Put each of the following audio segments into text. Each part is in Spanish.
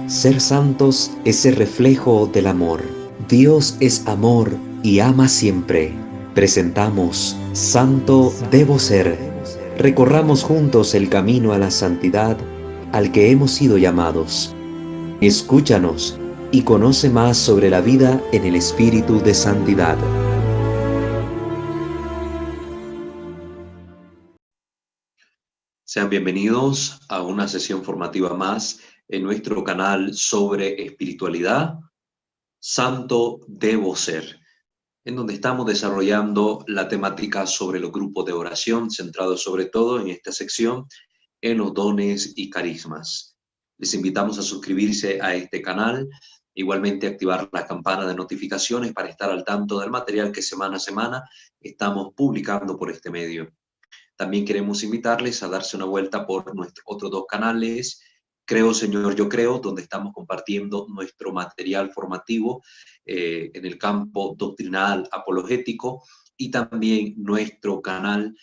Ser santos es ser reflejo del amor. Dios es amor y ama siempre. Presentamos Santo Debo Ser. Recorramos juntos el camino a la santidad al que hemos sido llamados. Escúchanos y conoce más sobre la vida en el espíritu de santidad. Sean bienvenidos a una sesión formativa más en nuestro canal sobre espiritualidad, Santo Debo Ser, en donde estamos desarrollando la temática sobre los grupos de oración, centrados sobre todo en esta sección en los dones y carismas. Les invitamos a suscribirse a este canal, igualmente activar la campana de notificaciones para estar al tanto del material que semana a semana estamos publicando por este medio. También queremos invitarles a darse una vuelta por nuestros otros dos canales, Creo Señor, Yo Creo, donde estamos compartiendo nuestro material formativo en el campo doctrinal apologético, y también nuestro canal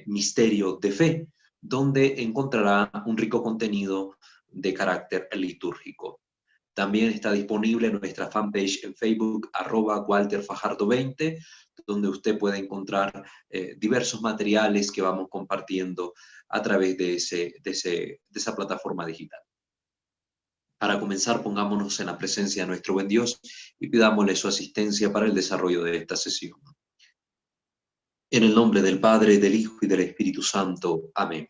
Misterio de Fe, donde encontrará un rico contenido de carácter litúrgico. También está disponible en nuestra fanpage en Facebook, @WalterFajardo20, donde usted puede encontrar diversos materiales que vamos compartiendo a través de esa plataforma digital. Para comenzar, pongámonos en la presencia de nuestro buen Dios y pidámosle su asistencia para el desarrollo de esta sesión. En el nombre del Padre, del Hijo y del Espíritu Santo. Amén.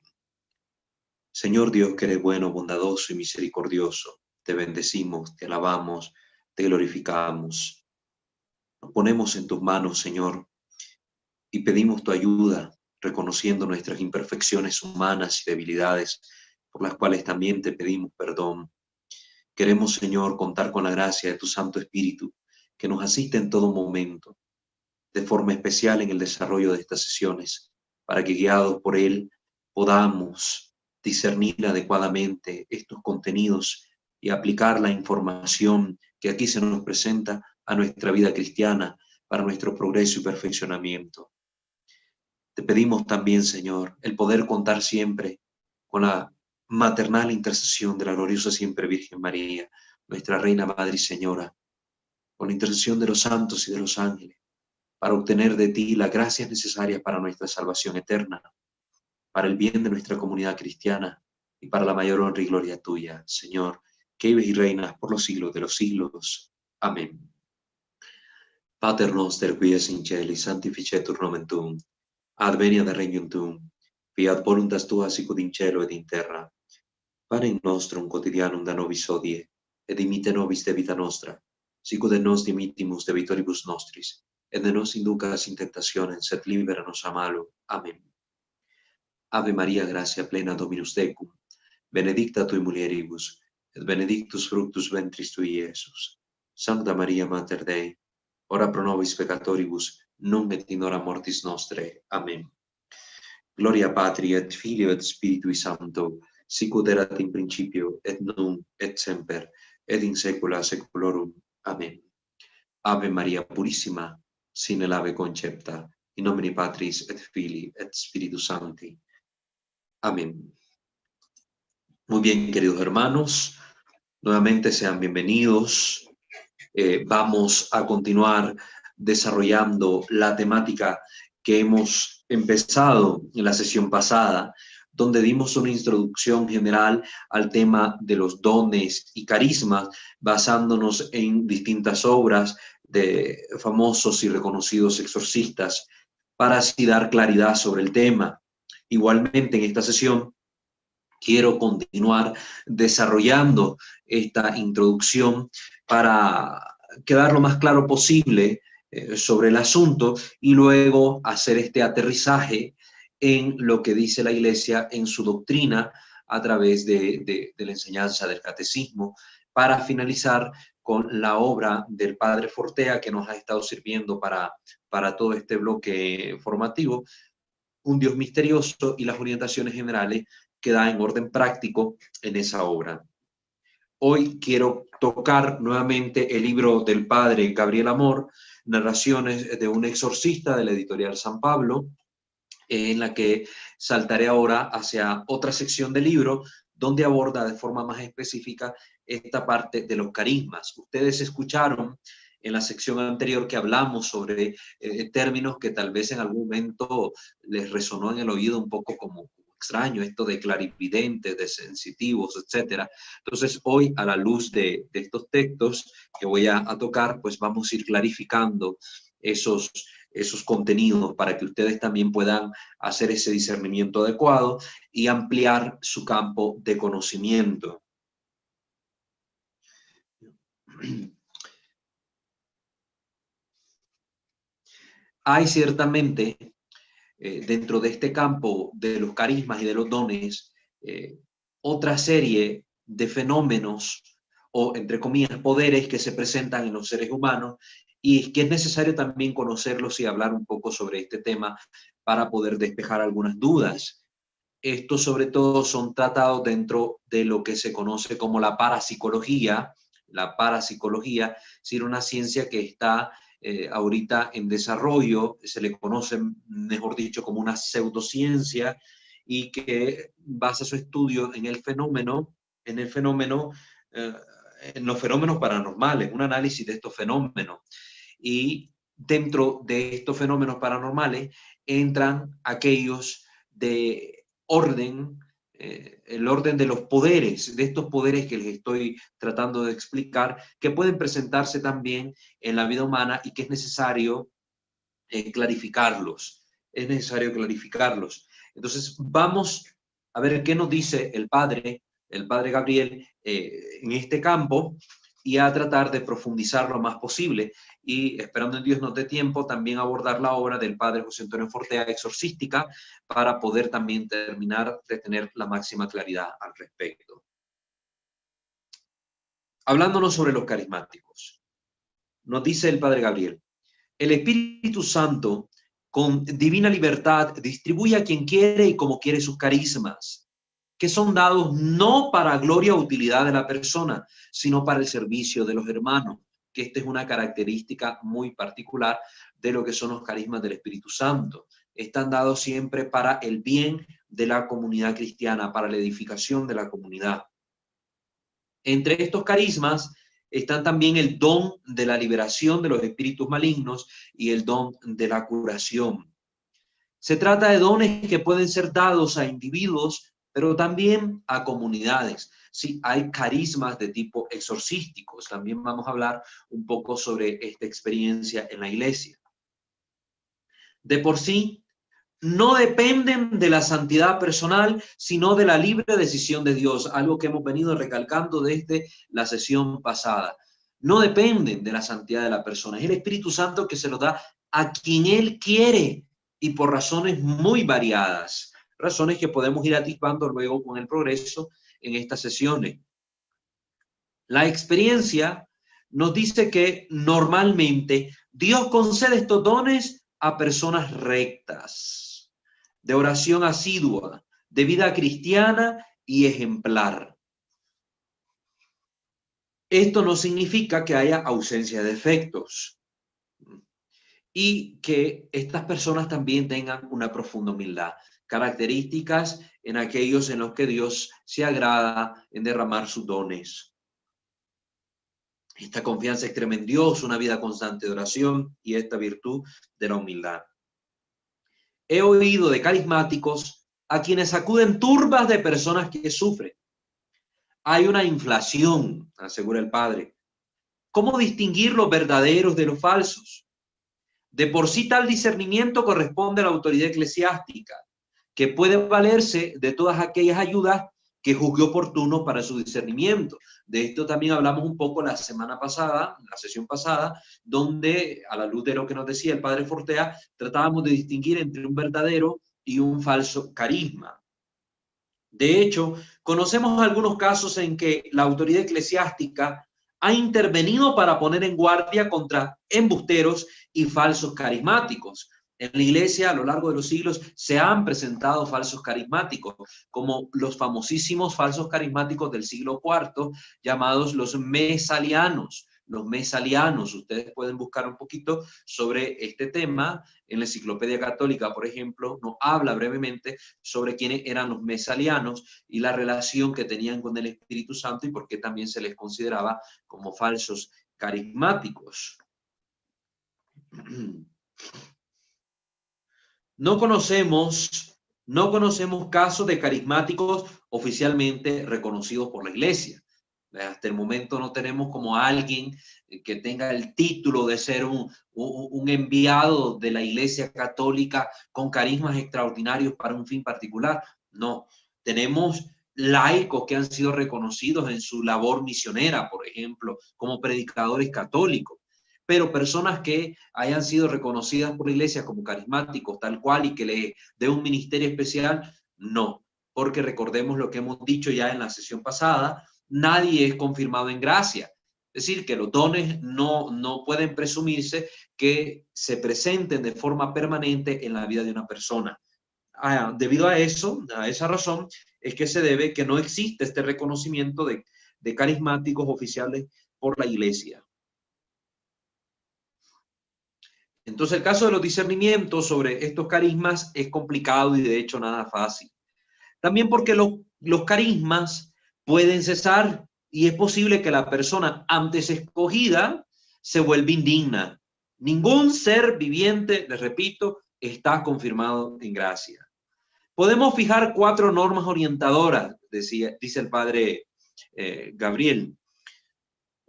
Señor Dios, que eres bueno, bondadoso y misericordioso, te bendecimos, te alabamos, te glorificamos. Nos ponemos en tus manos, Señor, y pedimos tu ayuda, reconociendo nuestras imperfecciones humanas y debilidades, por las cuales también te pedimos perdón. Queremos, Señor, contar con la gracia de tu Santo Espíritu, que nos asiste en todo momento, de forma especial en el desarrollo de estas sesiones, para que, guiados por él, podamos discernir adecuadamente estos contenidos y aplicar la información que aquí se nos presenta a nuestra vida cristiana para nuestro progreso y perfeccionamiento. Te pedimos también, Señor, el poder contar siempre con la maternal intercesión de la gloriosa siempre Virgen María, nuestra Reina, Madre y Señora, con la intercesión de los santos y de los ángeles, para obtener de ti las gracias necesarias para nuestra salvación eterna, para el bien de nuestra comunidad cristiana y para la mayor honra y gloria tuya, Señor, que vives y reinas por los siglos de los siglos. Amén. Pater noster, qui es in caeli, sanctificetur nomen tuum, adveniat regnum tuum, fiat voluntas tua sicut in cielo ed in terra. Panem nostrum quotidianum da nobis hodie, et dimitte nobis debita nostra, sicut et nos dimittimus debitoribus nostris, et ne nos inducas in tentationem, sed libera nos a malo. Amén. Ave Maria, gratia plena, Dominus tecum, benedicta tui mulieribus, et benedictus fructus ventris tui, Iesus. Sancta Maria, Mater Dei, ora pro nobis peccatoribus, nunc et in hora mortis nostrae. Amén. Gloria Patri et Filio et Spiritui Sancto, sicut erat in principio, et nunc, et semper, et in saecula saeculorum. Amén. Ave Maria Purissima, sine lave concepta, in nomine Patris et Filii et Spiritus Sancti. Amén. Muy bien, queridos hermanos, nuevamente sean bienvenidos. Vamos a continuar desarrollando la temática que hemos empezado en la sesión pasada, donde dimos una introducción general al tema de los dones y carismas, basándonos en distintas obras de famosos y reconocidos exorcistas, para así dar claridad sobre el tema. Igualmente, en esta sesión quiero continuar desarrollando esta introducción para quedar lo más claro posible sobre el asunto y luego hacer este aterrizaje en lo que dice la Iglesia en su doctrina a través de la enseñanza del catecismo, para finalizar con la obra del Padre Fortea, que nos ha estado sirviendo para todo este bloque formativo, Un Dios misterioso, y las orientaciones generales que da en orden práctico en esa obra. Hoy quiero tocar nuevamente el libro del padre Gabriel Amor, Narraciones de un exorcista, de la editorial San Pablo, en la que saltaré ahora hacia otra sección del libro donde aborda de forma más específica esta parte de los carismas. Ustedes escucharon en la sección anterior que hablamos sobre términos que tal vez en algún momento les resonó en el oído un poco como extraño, esto de clarividentes, de sensitivos, etcétera. Entonces, hoy, a la luz de estos textos que voy a tocar, pues vamos a ir clarificando esos contenidos para que ustedes también puedan hacer ese discernimiento adecuado y ampliar su campo de conocimiento. Hay ciertamente dentro de este campo de los carismas y de los dones otra serie de fenómenos o, entre comillas, poderes que se presentan en los seres humanos y que es necesario también conocerlos y hablar un poco sobre este tema para poder despejar algunas dudas. Estos sobre todo son tratados dentro de lo que se conoce como la parapsicología. La parapsicología es una ciencia que está ahorita en desarrollo, se le conoce, mejor dicho, como una pseudociencia y que basa su estudio en el fenómeno, en los fenómenos paranormales, un análisis de estos fenómenos. Y dentro de estos fenómenos paranormales entran aquellos de orden, el orden de los poderes, de estos poderes que les estoy tratando de explicar, que pueden presentarse también en la vida humana y que es necesario clarificarlos. Es necesario clarificarlos. Entonces, vamos a ver qué nos dice el Padre Gabriel, en este campo y a tratar de profundizar lo más posible. Y esperando en Dios nos dé tiempo, también abordar la obra del Padre José Antonio Fortea, Exorcística, para poder también terminar de tener la máxima claridad al respecto. Hablándonos sobre los carismáticos, nos dice el Padre Gabriel: el Espíritu Santo, con divina libertad, distribuye a quien quiere y como quiere sus carismas, que son dados no para gloria o utilidad de la persona, sino para el servicio de los hermanos, que esta es una característica muy particular de lo que son los carismas del Espíritu Santo. Están dados siempre para el bien de la comunidad cristiana, para la edificación de la comunidad. Entre estos carismas están también el don de la liberación de los espíritus malignos y el don de la curación. Se trata de dones que pueden ser dados a individuos, pero también a comunidades. Sí, hay carismas de tipo exorcísticos. También vamos a hablar un poco sobre esta experiencia en la iglesia. De por sí, no dependen de la santidad personal, sino de la libre decisión de Dios, algo que hemos venido recalcando desde la sesión pasada. No dependen de la santidad de la persona, es el Espíritu Santo que se lo da a quien Él quiere y por razones muy variadas, razones que podemos ir atisbando luego con el progreso en estas sesiones. La experiencia nos dice que normalmente Dios concede estos dones a personas rectas, de oración asidua, de vida cristiana y ejemplar. Esto no significa que haya ausencia de defectos y que estas personas también tengan una profunda humildad, características en aquellos en los que Dios se agrada en derramar sus dones. Esta confianza extrema en Dios, una vida constante de oración y esta virtud de la humildad. He oído de carismáticos a quienes acuden turbas de personas que sufren. Hay una inflación, asegura el Padre. ¿Cómo distinguir los verdaderos de los falsos? De por sí tal discernimiento corresponde a la autoridad eclesiástica, que puede valerse de todas aquellas ayudas que juzgue oportuno para su discernimiento. De esto también hablamos un poco la semana pasada, la sesión pasada, donde a la luz de lo que nos decía el Padre Fortea, tratábamos de distinguir entre un verdadero y un falso carisma. De hecho, conocemos algunos casos en que la autoridad eclesiástica ha intervenido para poner en guardia contra embusteros y falsos carismáticos. En la iglesia, a lo largo de los siglos, se han presentado falsos carismáticos, como los famosísimos falsos carismáticos del siglo IV, llamados los mesalianos. los mesalianos. Ustedes pueden buscar un poquito sobre este tema. En la Enciclopedia Católica, por ejemplo, nos habla brevemente sobre quiénes eran los mesalianos y la relación que tenían con el Espíritu Santo y por qué también se les consideraba como falsos carismáticos. No conocemos casos de carismáticos oficialmente reconocidos por la Iglesia. Hasta el momento no tenemos como alguien que tenga el título de ser un enviado de la Iglesia Católica con carismas extraordinarios para un fin particular. No, tenemos laicos que han sido reconocidos en su labor misionera, por ejemplo, como predicadores católicos, pero personas que hayan sido reconocidas por la Iglesia como carismáticos tal cual y que le dé un ministerio especial, no, porque recordemos lo que hemos dicho ya en la sesión pasada, nadie es confirmado en gracia. Es decir, que los dones no pueden presumirse que se presenten de forma permanente en la vida de una persona. Debido a eso, a esa razón, es que se debe que no existe este reconocimiento de carismáticos oficiales por la Iglesia. Entonces, el caso de los discernimientos sobre estos carismas es complicado y de hecho nada fácil. También porque los carismas pueden cesar y es posible que la persona antes escogida se vuelva indigna. Ningún ser viviente, les repito, está confirmado en gracia. Podemos fijar 4 normas orientadoras, dice el padre Gabriel.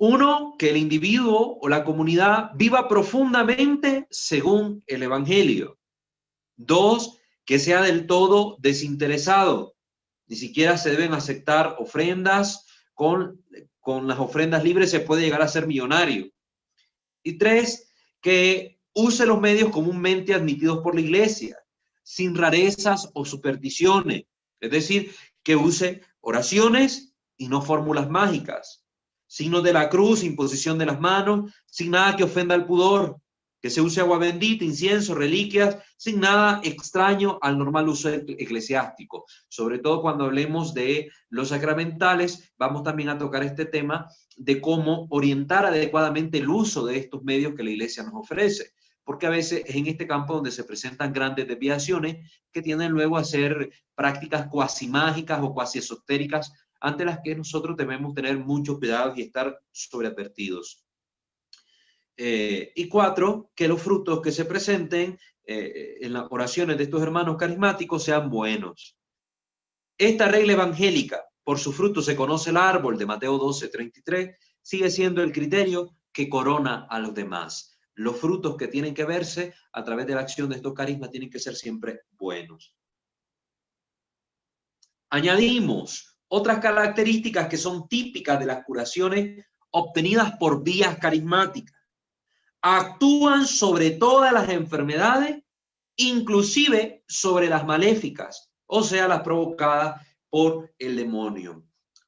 1, que el individuo o la comunidad viva profundamente según el Evangelio. 2, que sea del todo desinteresado. Ni siquiera se deben aceptar ofrendas. Con las ofrendas libres se puede llegar a ser millonario. Y 3, que use los medios comúnmente admitidos por la Iglesia, sin rarezas o supersticiones. Es decir, que use oraciones y no fórmulas mágicas. Signos de la cruz, imposición de las manos, sin nada que ofenda al pudor. Que se use agua bendita, incienso, reliquias, sin nada extraño al normal uso eclesiástico. Sobre todo cuando hablemos de los sacramentales, vamos también a tocar este tema de cómo orientar adecuadamente el uso de estos medios que la Iglesia nos ofrece. Porque a veces es en este campo donde se presentan grandes desviaciones que tienden luego a ser prácticas cuasi mágicas o cuasi esotéricas ante las que nosotros debemos tener mucho cuidado y estar sobreadvertidos. Y 4, que los frutos que se presenten en las oraciones de estos hermanos carismáticos sean buenos. Esta regla evangélica, por su fruto se conoce el árbol de Mateo 12:33, sigue siendo el criterio que corona a los demás. Los frutos que tienen que verse a través de la acción de estos carismas tienen que ser siempre buenos. Añadimos otras características que son típicas de las curaciones obtenidas por vías carismáticas. Actúan sobre todas las enfermedades, inclusive sobre las maléficas, o sea, las provocadas por el demonio.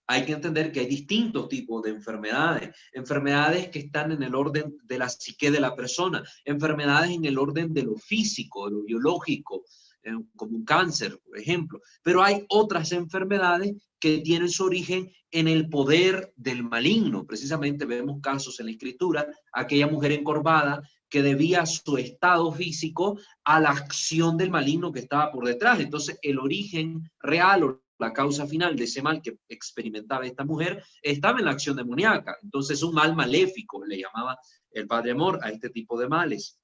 Hay que entender que hay distintos tipos de enfermedades, enfermedades que están en el orden de la psique de la persona, enfermedades en el orden de lo físico, de lo biológico, como un cáncer, por ejemplo. Pero hay otras enfermedades que tienen su origen en el poder del maligno. Precisamente vemos casos en la Escritura, aquella mujer encorvada que debía su estado físico a la acción del maligno que estaba por detrás. Entonces, el origen real o la causa final de ese mal que experimentaba esta mujer estaba en la acción demoníaca. Entonces, un mal maléfico, le llamaba el Padre Amor a este tipo de males.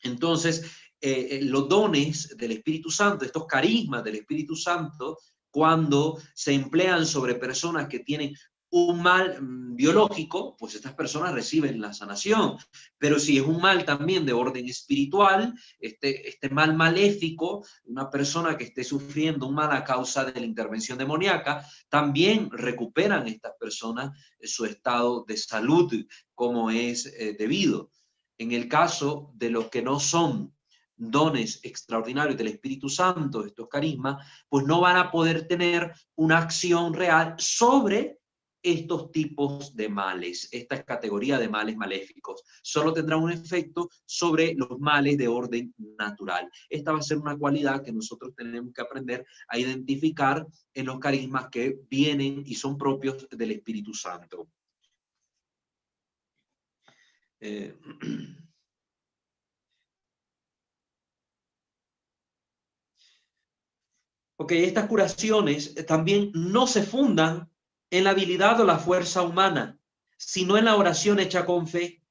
Entonces, los dones del Espíritu Santo, estos carismas del Espíritu Santo, cuando se emplean sobre personas que tienen un mal biológico, pues estas personas reciben la sanación. Pero si es un mal también de orden espiritual, este mal maléfico, una persona que esté sufriendo un mal a causa de la intervención demoníaca, también recuperan estas personas su estado de salud como es debido. En el caso de los que no son dones extraordinarios del Espíritu Santo, estos carismas, pues no van a poder tener una acción real sobre estos tipos de males, esta categoría de males maléficos. Solo tendrá un efecto sobre los males de orden natural. Esta va a ser una cualidad que nosotros tenemos que aprender a identificar en los carismas que vienen y son propios del Espíritu Santo. Eh, ok, estas curaciones también no se fundan en la habilidad o la fuerza humana, sino en la oración hecha con fe,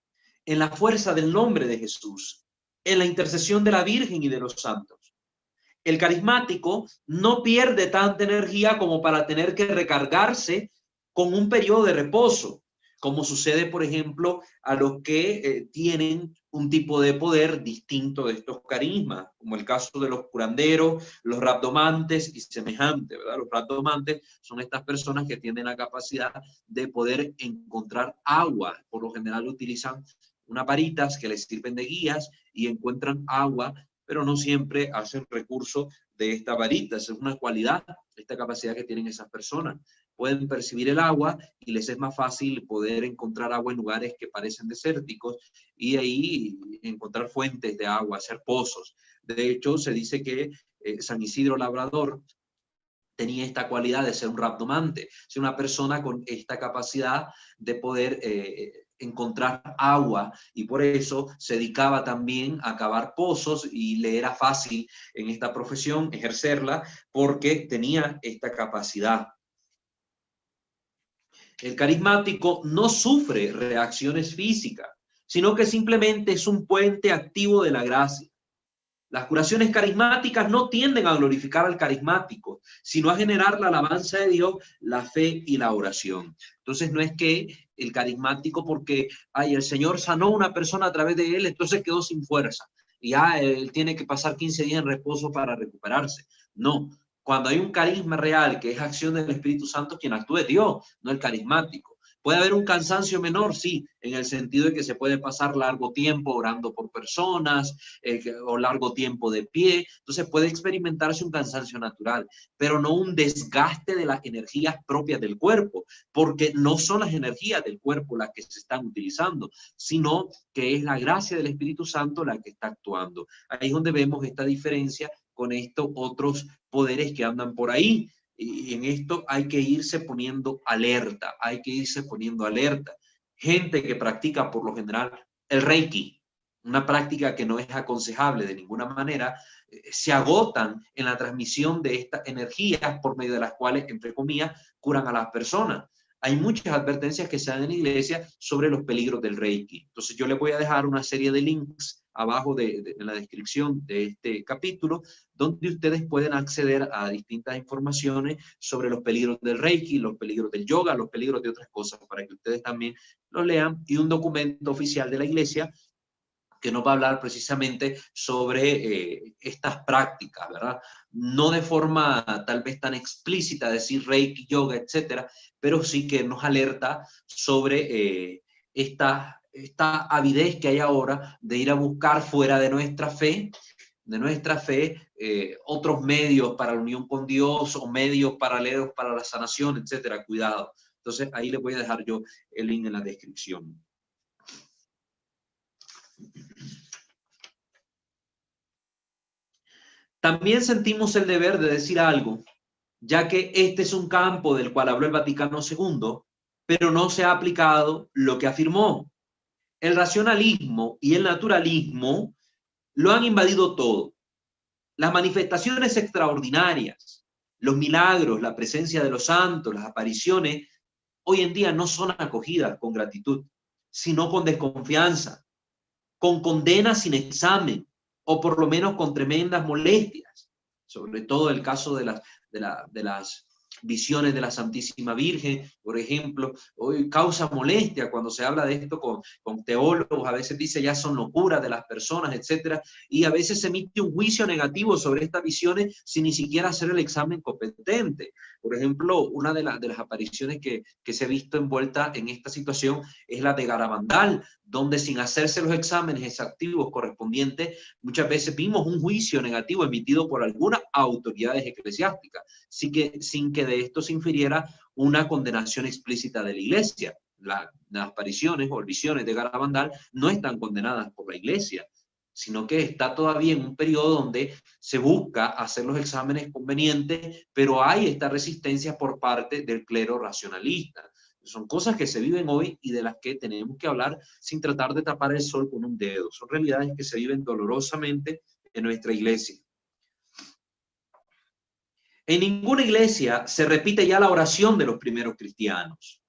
en la fuerza del nombre de Jesús, en la intercesión de la Virgen y de los santos. El carismático no pierde tanta energía como para tener que recargarse con un periodo de reposo, como sucede, por ejemplo, a los que tienen un tipo de poder distinto de estos carismas, como el caso de los curanderos, los rabdomantes y semejantes, ¿verdad? Los rabdomantes son estas personas que tienen la capacidad de poder encontrar agua. Por lo general utilizan unas varitas que les sirven de guías y encuentran agua, pero no siempre hacen recurso de esta varita. Es una cualidad, esta capacidad que tienen esas personas. Pueden percibir el agua y les es más fácil poder encontrar agua en lugares que parecen desérticos y ahí encontrar fuentes de agua, hacer pozos. De hecho, se dice que San Isidro Labrador tenía esta cualidad de ser un rabdomante, ser una persona con esta capacidad de poder encontrar agua, y por eso se dedicaba también a cavar pozos y le era fácil en esta profesión ejercerla porque tenía esta capacidad. El carismático no sufre reacciones físicas, sino que simplemente es un puente activo de la gracia. Las curaciones carismáticas no tienden a glorificar al carismático, sino a generar la alabanza de Dios, la fe y la oración. Entonces no es que el carismático, porque ay, el Señor sanó a una persona a través de él, entonces quedó sin fuerza. Y ya él tiene que pasar 15 días en reposo para recuperarse. No, cuando hay un carisma real, que es acción del Espíritu Santo, quien actúa es Dios, no el carismático. Puede haber un cansancio menor, sí, en el sentido de que se puede pasar largo tiempo orando por personas, o largo tiempo de pie, entonces puede experimentarse un cansancio natural, pero no un desgaste de las energías propias del cuerpo, porque no son las energías del cuerpo las que se están utilizando, sino que es la gracia del Espíritu Santo la que está actuando. Ahí es donde vemos esta diferencia con estos otros poderes que andan por ahí. Y en esto hay que irse poniendo alerta, hay que irse poniendo alerta. Gente que practica por lo general el Reiki, una práctica que no es aconsejable de ninguna manera, se agotan en la transmisión de estas energías por medio de las cuales, entre comillas, curan a las personas. Hay muchas advertencias que se dan en la iglesia sobre los peligros del Reiki. Entonces yo les voy a dejar una serie de links abajo en la descripción de este capítulo, donde ustedes pueden acceder a distintas informaciones sobre los peligros del Reiki, los peligros del yoga, los peligros de otras cosas, para que ustedes también lo lean, y un documento oficial de la iglesia que nos va a hablar precisamente sobre estas prácticas, ¿verdad? No de forma tal vez tan explícita, decir Reiki, yoga, etcétera, pero sí que nos alerta sobre esta avidez que hay ahora de ir a buscar fuera de nuestra fe, otros medios para la unión con Dios o medios paralelos para la sanación, etcétera. Cuidado. Entonces, ahí les voy a dejar yo el link en la descripción. También sentimos el deber de decir algo, ya que este es un campo del cual habló el Vaticano II, pero no se ha aplicado lo que afirmó. El racionalismo y el naturalismo lo han invadido todo. Las manifestaciones extraordinarias, los milagros, la presencia de los santos, las apariciones, hoy en día no son acogidas con gratitud, sino con desconfianza, con condena sin examen, o por lo menos con tremendas molestias, sobre todo el caso de las visiones de la Santísima Virgen, por ejemplo. Hoy causa molestia cuando se habla de esto con teólogos, a veces dice ya son locuras de las personas, etcétera, y a veces se emite un juicio negativo sobre estas visiones sin ni siquiera hacer el examen competente. Por ejemplo, una de las apariciones que se ha visto envuelta en esta situación es la de Garabandal, donde sin hacerse los exámenes exhaustivos correspondientes, muchas veces vimos un juicio negativo emitido por algunas autoridades eclesiásticas, sin que de esto se infiriera una condenación explícita de la iglesia. Las apariciones o visiones de Garabandal no están condenadas por la iglesia, sino que está todavía en un periodo donde se busca hacer los exámenes convenientes, pero hay esta resistencia por parte del clero racionalista. Son cosas que se viven hoy y de las que tenemos que hablar sin tratar de tapar el sol con un dedo. Son realidades que se viven dolorosamente en nuestra iglesia. En ninguna iglesia se repite ya la oración de los primeros cristianos.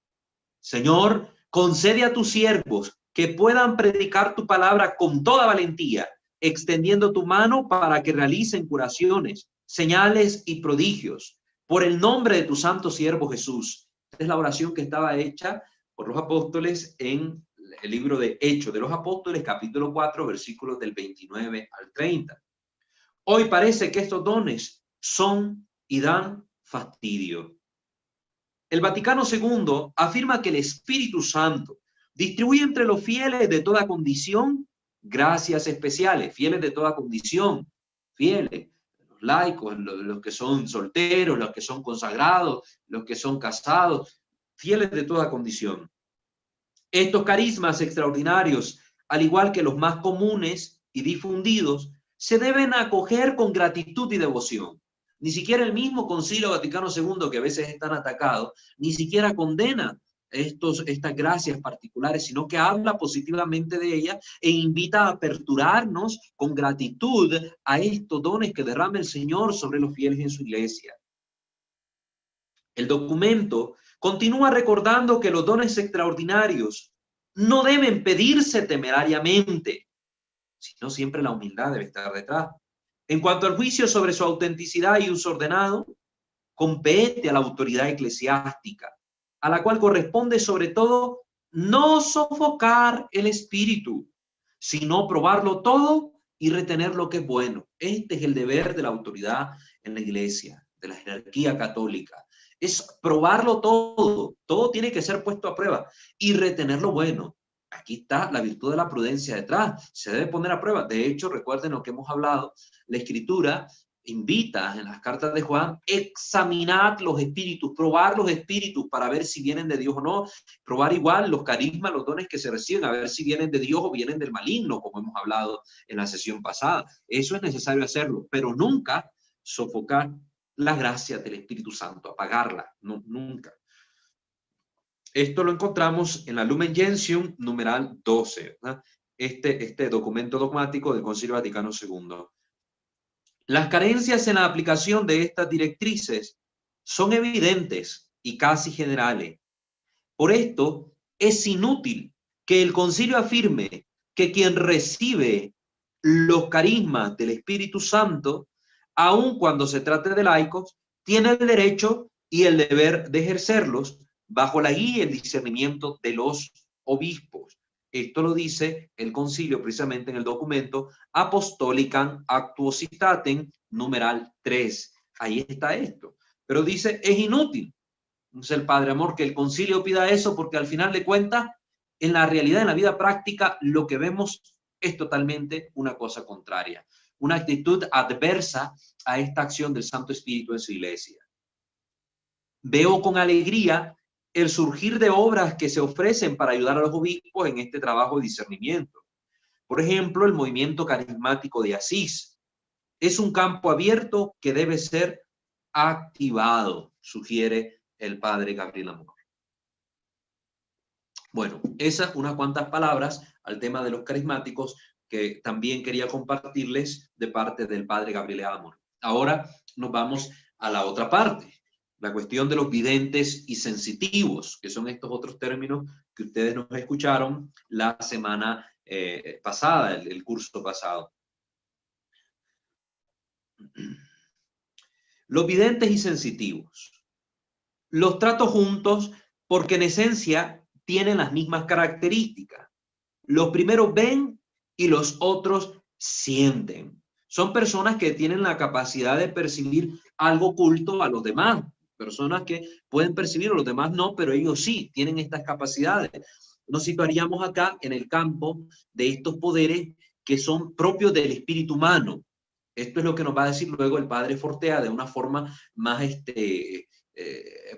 Señor, concede a tus siervos que puedan predicar tu palabra con toda valentía, extendiendo tu mano para que realicen curaciones, señales y prodigios, por el nombre de tu santo siervo Jesús. Esta es la oración que estaba hecha por los apóstoles en el libro de Hechos de los Apóstoles, capítulo 4, versículos del 29 al 30. Hoy parece que estos dones son y dan fastidio. El Vaticano II afirma que el Espíritu Santo distribuye entre los fieles de toda condición gracias especiales, fieles de toda condición, fieles, los laicos, los que son solteros, los que son consagrados, los que son casados, fieles de toda condición. Estos carismas extraordinarios, al igual que los más comunes y difundidos, se deben acoger con gratitud y devoción. Ni siquiera el mismo Concilio Vaticano II, que a veces están atacados, ni siquiera condena estas gracias particulares, sino que habla positivamente de ellas e invita a aperturarnos con gratitud a estos dones que derrama el Señor sobre los fieles en su iglesia. El documento continúa recordando que los dones extraordinarios no deben pedirse temerariamente, sino siempre la humildad debe estar detrás. En cuanto al juicio sobre su autenticidad y uso ordenado, compete a la autoridad eclesiástica, a la cual corresponde sobre todo no sofocar el espíritu, sino probarlo todo y retener lo que es bueno. Este es el deber de la autoridad en la iglesia, de la jerarquía católica. Es probarlo todo, todo tiene que ser puesto a prueba y retener lo bueno. Aquí está la virtud de la prudencia detrás, se debe poner a prueba. De hecho, recuerden lo que hemos hablado, la Escritura invita en las cartas de Juan, examinad los espíritus, probar los espíritus para ver si vienen de Dios o no, probar igual los carismas, los dones que se reciben, a ver si vienen de Dios o vienen del maligno, como hemos hablado en la sesión pasada. Eso es necesario hacerlo, pero nunca sofocar la gracia del Espíritu Santo, apagarla, no, nunca. Esto lo encontramos en la Lumen Gentium, numeral 12, ¿verdad? Este documento dogmático del Concilio Vaticano II. Las carencias en la aplicación de estas directrices son evidentes y casi generales. Por esto, es inútil que el concilio afirme que quien recibe los carismas del Espíritu Santo, aun cuando se trate de laicos, tiene el derecho y el deber de ejercerlos bajo la guía y el discernimiento de los obispos. Esto lo dice el concilio precisamente en el documento Apostolicam Actuositatem, numeral 3. Ahí está esto. Pero dice, es inútil. Entonces el Padre Amor, que el concilio pida eso, porque al final de cuentas, en la realidad, en la vida práctica, lo que vemos es totalmente una cosa contraria. Una actitud adversa a esta acción del Santo Espíritu en su iglesia. Veo con alegría el surgir de obras que se ofrecen para ayudar a los obispos en este trabajo de discernimiento. Por ejemplo, el movimiento carismático de Asís. Es un campo abierto que debe ser activado, sugiere el padre Gabriel Amor. Bueno, esas unas cuantas palabras al tema de los carismáticos que también quería compartirles de parte del padre Gabriel Amor. Ahora nos vamos a la otra parte. La cuestión de los videntes y sensitivos, que son estos otros términos que ustedes nos escucharon la semana pasada, el curso pasado. Los videntes y sensitivos. Los trato juntos porque en esencia tienen las mismas características. Los primeros ven y los otros sienten. Son personas que tienen la capacidad de percibir algo oculto a los demás. Personas que pueden percibir, los demás no, pero ellos sí tienen estas capacidades. Nos situaríamos acá en el campo de estos poderes que son propios del espíritu humano. Esto es lo que nos va a decir luego el padre Fortea de una forma más,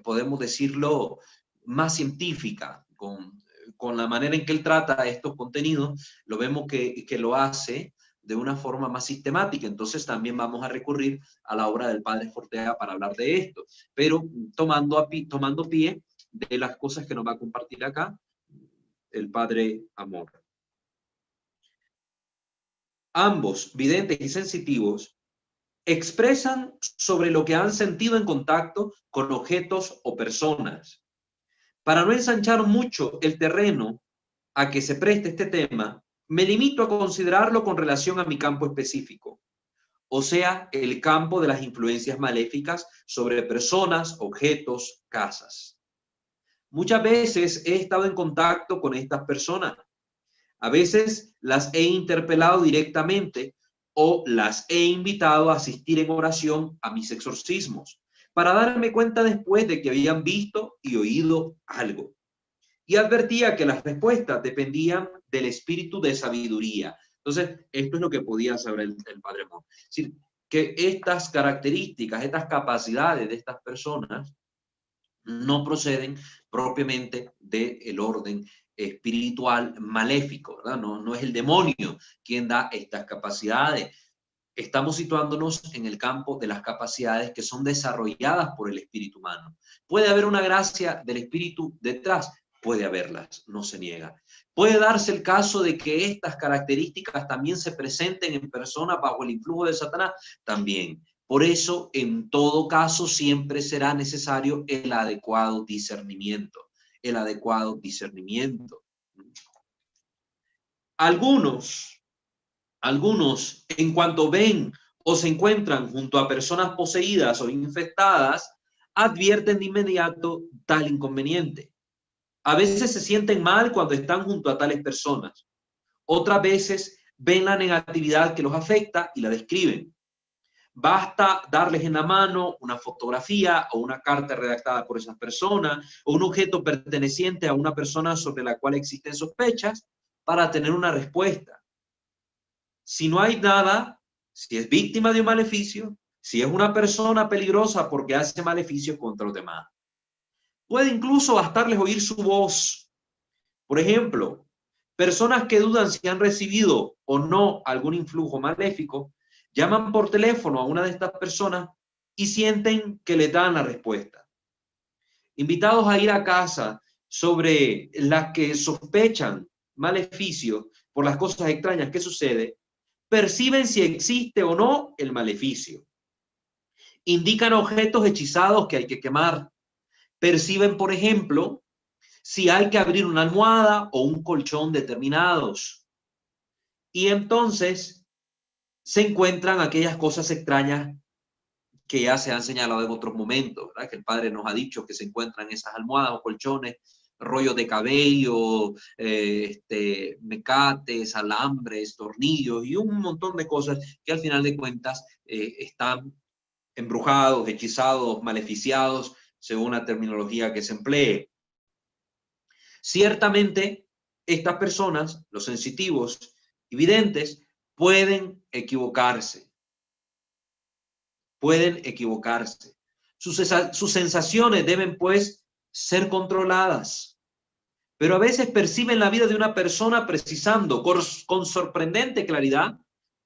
podemos decirlo, más científica, con la manera en que él trata estos contenidos, lo vemos que lo hace de una forma más sistemática. Entonces también vamos a recurrir a la obra del padre Fortea para hablar de esto, pero tomando pie de las cosas que nos va a compartir acá el Padre Amor. Ambos, videntes y sensitivos, expresan sobre lo que han sentido en contacto con objetos o personas. Para no ensanchar mucho el terreno a que se preste este tema, me limito a considerarlo con relación a mi campo específico, o sea, el campo de las influencias maléficas sobre personas, objetos, casas. Muchas veces he estado en contacto con estas personas. A veces las he interpelado directamente o las he invitado a asistir en oración a mis exorcismos, para darme cuenta después de que habían visto y oído algo. Y advertía que las respuestas dependían del espíritu de sabiduría. Entonces, esto es lo que podía saber el Padre Amor. Es decir, que estas características, estas capacidades de estas personas no proceden propiamente del orden espiritual maléfico, ¿verdad? No es el demonio quien da estas capacidades. Estamos situándonos en el campo de las capacidades que son desarrolladas por el espíritu humano. ¿Puede haber una gracia del espíritu detrás? Puede haberlas, no se niega. Puede darse el caso de que estas características también se presenten en personas bajo el influjo de Satanás, también. Por eso, en todo caso, siempre será necesario el adecuado discernimiento. El adecuado discernimiento. Algunos, en cuanto ven o se encuentran junto a personas poseídas o infectadas, advierten de inmediato tal inconveniente. A veces se sienten mal cuando están junto a tales personas. Otras veces ven la negatividad que los afecta y la describen. Basta darles en la mano una fotografía o una carta redactada por esas personas o un objeto perteneciente a una persona sobre la cual existen sospechas para tener una respuesta. Si no hay nada, si es víctima de un maleficio, si es una persona peligrosa porque hace maleficios contra los demás. Puede incluso bastarles oír su voz. Por ejemplo, personas que dudan si han recibido o no algún influjo maléfico, llaman por teléfono a una de estas personas y sienten que les dan la respuesta. Invitados a ir a casa sobre las que sospechan maleficios por las cosas extrañas que suceden, perciben si existe o no el maleficio. Indican objetos hechizados que hay que quemar. Perciben, por ejemplo, si hay que abrir una almohada o un colchón determinados. Y entonces se encuentran aquellas cosas extrañas que ya se han señalado en otros momentos, ¿verdad? Que el Padre nos ha dicho que se encuentran esas almohadas o colchones, rollos de cabello, mecates, alambres, tornillos y un montón de cosas que al final de cuentas están embrujados, hechizados, maleficiados, según la terminología que se emplee. Ciertamente, estas personas, los sensitivos y videntes, pueden equivocarse. Pueden equivocarse. Sus sensaciones deben, pues, ser controladas. Pero a veces perciben la vida de una persona precisando con sorprendente claridad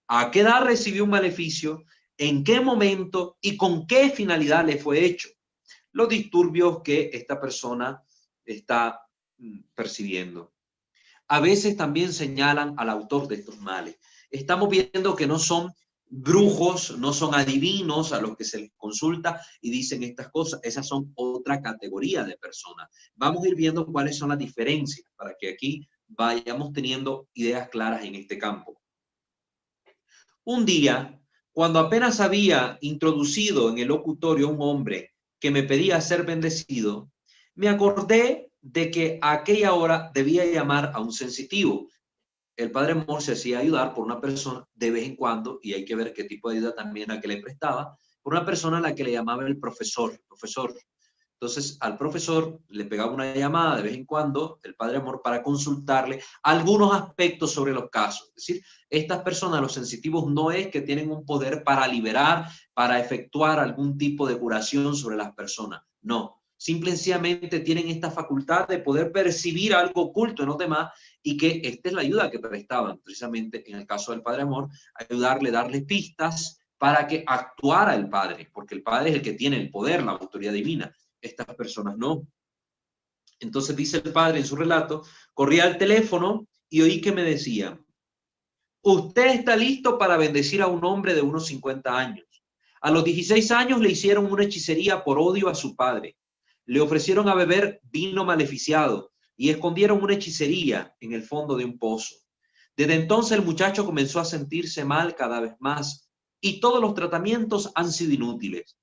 a qué edad recibió un maleficio, en qué momento y con qué finalidad le fue hecho. Los disturbios que esta persona está percibiendo. A veces también señalan al autor de estos males. Estamos viendo que no son brujos, no son adivinos a los que se les consulta y dicen estas cosas. Esas son otra categoría de personas. Vamos a ir viendo cuáles son las diferencias para que aquí vayamos teniendo ideas claras en este campo. Un día, cuando apenas había introducido en el locutorio a un hombre que me pedía ser bendecido, me acordé de que a aquella hora debía llamar a un sensitivo. El Padre Amor se hacía ayudar por una persona de vez en cuando, y hay que ver qué tipo de ayuda también a que le prestaba, por una persona a la que le llamaba el profesor. Entonces, al profesor le pegaba una llamada de vez en cuando, el Padre Amor, para consultarle algunos aspectos sobre los casos. Es decir, estas personas, los sensitivos, no es que tienen un poder para liberar, para efectuar algún tipo de curación sobre las personas. No, simplemente tienen esta facultad de poder percibir algo oculto en los demás y que esta es la ayuda que prestaban, precisamente en el caso del Padre Amor, ayudarle, darle pistas para que actuara el Padre, porque el Padre es el que tiene el poder, la autoridad divina. Estas personas no. Entonces dice el padre en su relato, corrí al teléfono y oí que me decían, usted está listo para bendecir a un hombre de unos 50 años. A los 16 años le hicieron una hechicería por odio a su padre. Le ofrecieron a beber vino maleficiado y escondieron una hechicería en el fondo de un pozo. Desde entonces el muchacho comenzó a sentirse mal cada vez más y todos los tratamientos han sido inútiles.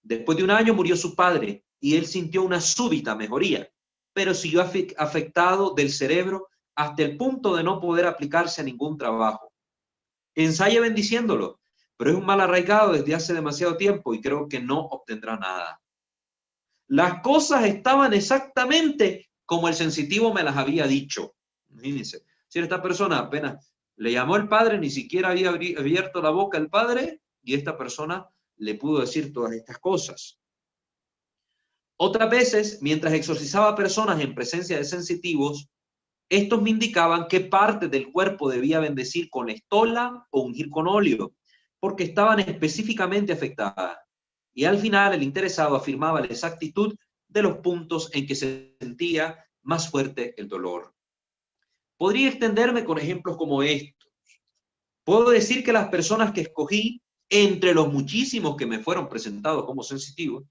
Después de un año murió su padre y él sintió una súbita mejoría, pero siguió afectado del cerebro hasta el punto de no poder aplicarse a ningún trabajo. Ensaye bendiciéndolo, pero es un mal arraigado desde hace demasiado tiempo y creo que no obtendrá nada. Las cosas estaban exactamente como el sensitivo me las había dicho. Imagínense, si esta persona apenas le llamó el padre, ni siquiera había abierto la boca el padre, y esta persona le pudo decir todas estas cosas. Otras veces, mientras exorcizaba personas en presencia de sensitivos, estos me indicaban qué parte del cuerpo debía bendecir con estola o ungir con óleo, porque estaban específicamente afectadas. Y al final el interesado afirmaba la exactitud de los puntos en que se sentía más fuerte el dolor. Podría extenderme con ejemplos como estos. Puedo decir que las personas que escogí, entre los muchísimos que me fueron presentados como sensitivos,